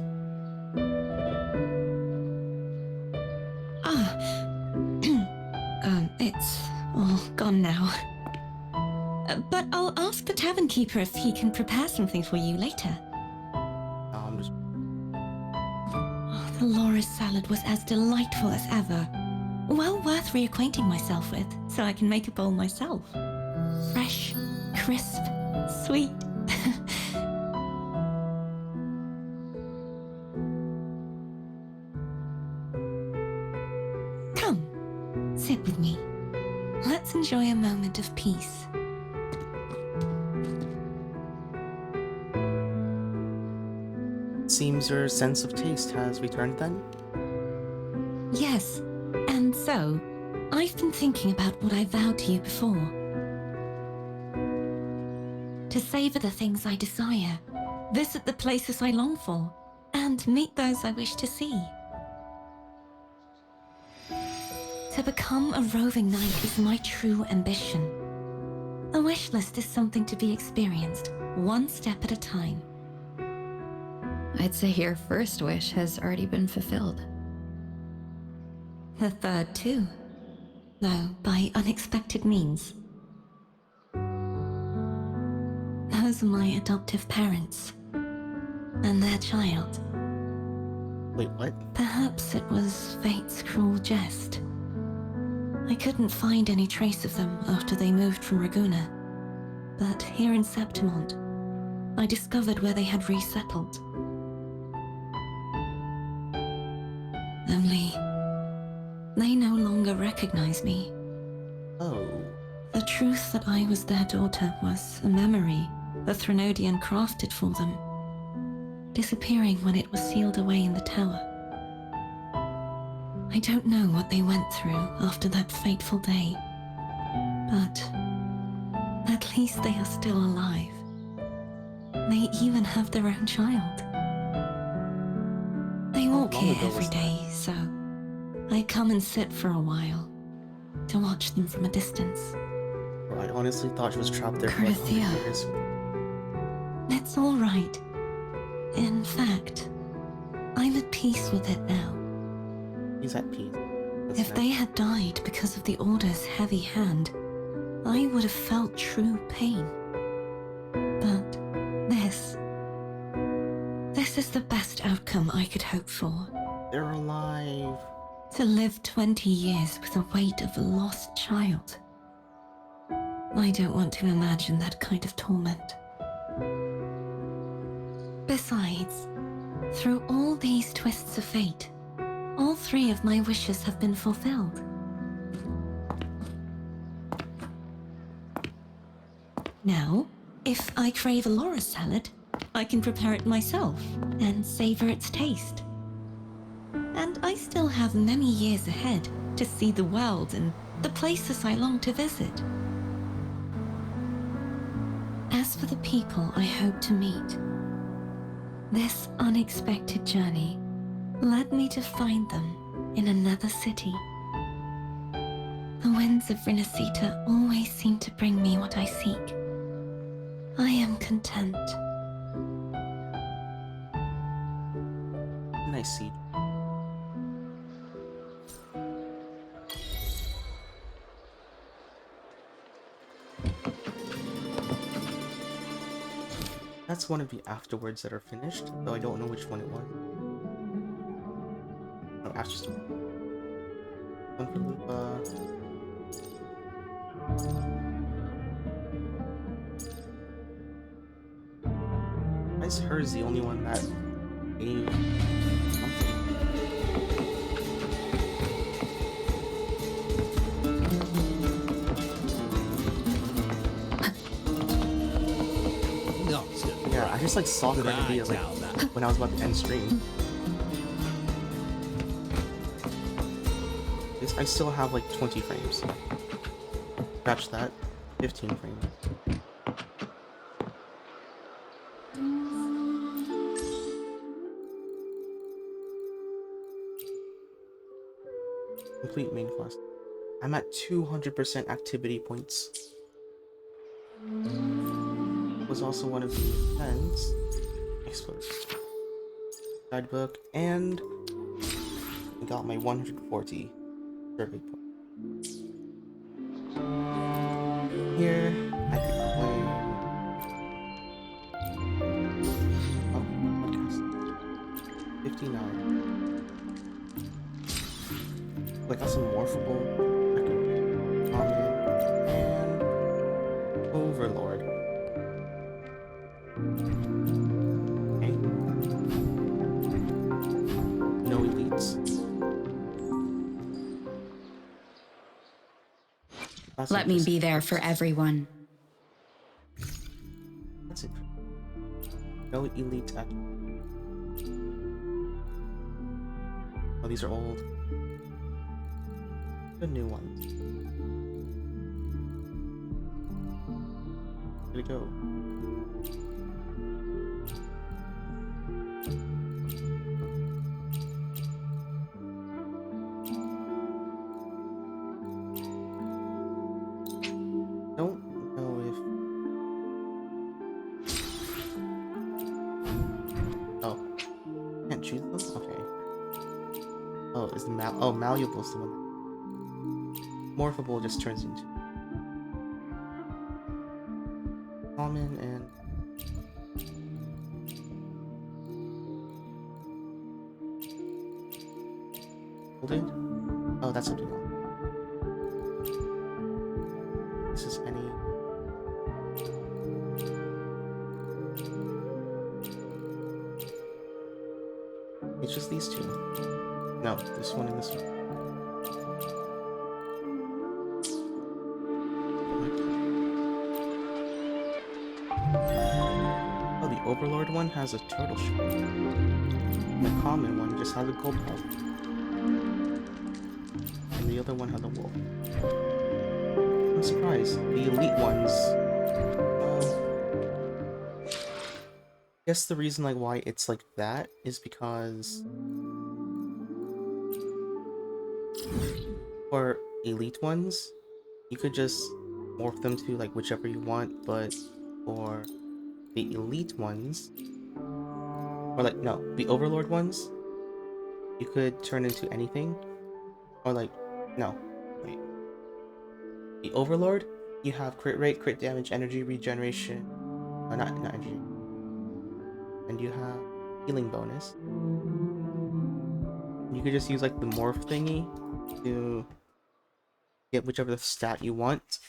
It's all gone now. But I'll ask the tavern keeper if he can prepare something for you later. No, I'm just... Oh, the Laura's salad was as delightful as ever. Well worth reacquainting myself with, so I can make a bowl myself. Fresh, crisp, sweet. Come, sit with me. Let's enjoy a moment of peace. Seems your sense of taste has returned then? Yes, and so, I've been thinking about what I vowed to you before. To savor the things I desire, visit the places I long for, and meet those I wish to see. To become a roving knight is my true ambition. A wish list is something to be experienced, one step at a time. I'd say your first wish has already been fulfilled. The third too, though by unexpected means. Those are my adoptive parents, and their child. Wait, what? Perhaps it was fate's cruel jest. I couldn't find any trace of them after they moved from Raguna, but here in Septimont, I discovered where they had resettled. Only, they no longer recognize me. Oh. The truth that I was their daughter was a memory the Threnodian crafted for them, disappearing when it was sealed away in the tower. I don't know what they went through after that fateful day, but at least they are still alive. They even have their own child. They walk How long here ago every was day, so I come and sit for a while to watch them from a distance. Bro, I honestly thought she was trapped there for like 100 Carithia. years. It's all right. In fact, I'm at peace with it now. He's at peace. That's If nice. they had died because of the Order's heavy hand, I would have felt true pain. But this is the best outcome outcome I could hope for. They're alive. To live 20 years with the weight of a lost child. I don't want to imagine that kind of torment. Besides, through all these twists of fate, all 3 of my wishes have been fulfilled. Now, if I crave a Laura salad, I can prepare it myself and savor its taste. And I still have many years ahead to see the world and the places I long to visit. As for the people I hope to meet, this unexpected journey led me to find them in another city. The winds of Rinasita always seem to bring me what I seek. I am content. Nice seed. That's one of the afterwards that are finished, though I don't know which one it was. Oh, after story. One for Lupa. Why is hers the only one that gave something? Yeah, I just like saw Carnadia like when I was about to end stream. I still have like 20 frames. Scratch that. 15 frames. Complete main quest. I'm at 200% activity points. Was also one of the events. Exploration. Guidebook, and I got my 140 survey points. Here, I could play. Oh, podcast. 59. I got some morphable, common, and overlord. Okay. No elites. That's Let me interesting. be there for everyone. That's it. No elite act. Oh, these are old. The new ones. Where'd it go? Don't know if. Oh, can't choose them. Okay. Oh, is the malleable's the one. Morphable just turns into common and golden. Oh, that's something else. This is any. It's just these two. No, this one and this one. Oh, the Overlord one has a turtle shell. And the common one just has a gold pelt. And the other one has a wolf. I'm surprised. The elite ones. I guess the reason like why it's like that is because for elite ones, you could just morph them to like whichever you want, but for the elite ones, or like no, the Overlord ones, you could turn into anything, or like no, wait, the Overlord, you have crit rate, crit damage, energy regeneration, not energy, and you have healing bonus. You could just use like the morph thingy to get whichever stat you want.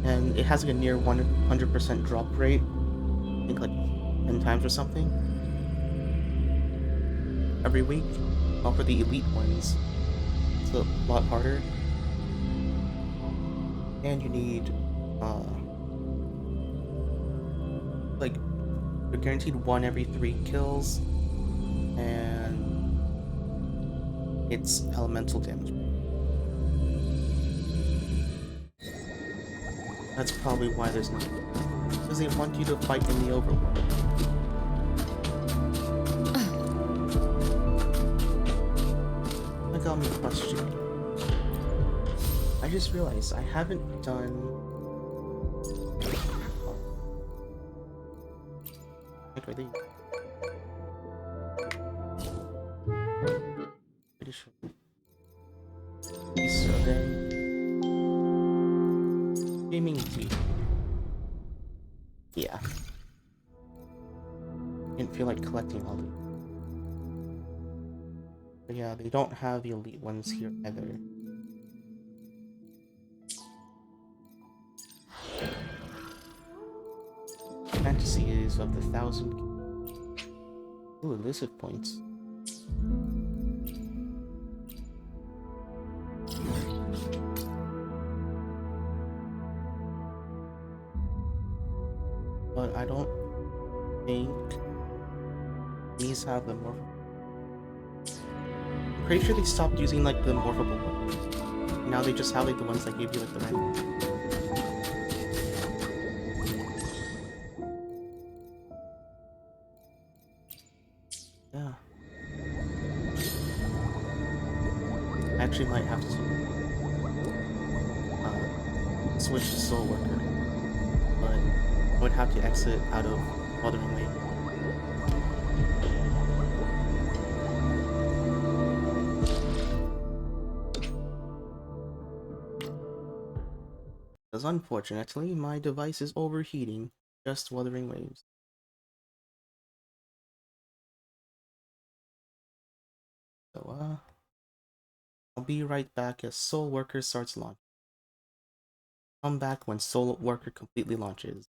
And it has like a near 100% drop rate. I think like 10 times or something. Every week. Well, for the elite ones, it's a lot harder. And you need, like, you're guaranteed 1 every 3 kills. And it's elemental damage. That's probably why there's no... Because they want you to fight in the overworld. That got me questioning. I just realized I haven't done... Like, right there. Pretty sure. Survey. Gaming TV. Yeah. Didn't feel like collecting all these. But yeah, they don't have the elite ones here either. Fantasy is of the 1,000. Ooh, elusive points. But I don't think these have the morph. I'm pretty sure they stopped using like the morphable ones. Now they just have like the ones that gave you like the random. Yeah. I actually might have to switch to Soul Worker, but I would have to exit out of Wuthering Waves. Because unfortunately, my device is overheating. Just Wuthering Waves. So, I'll be right back as Soul Worker starts launching. Come back when Soul Worker completely launches.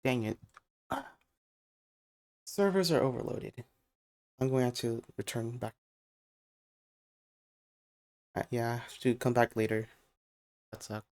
Dang it. Servers are overloaded. I'm going to have to return back. Yeah, I have to come back later. That sucks.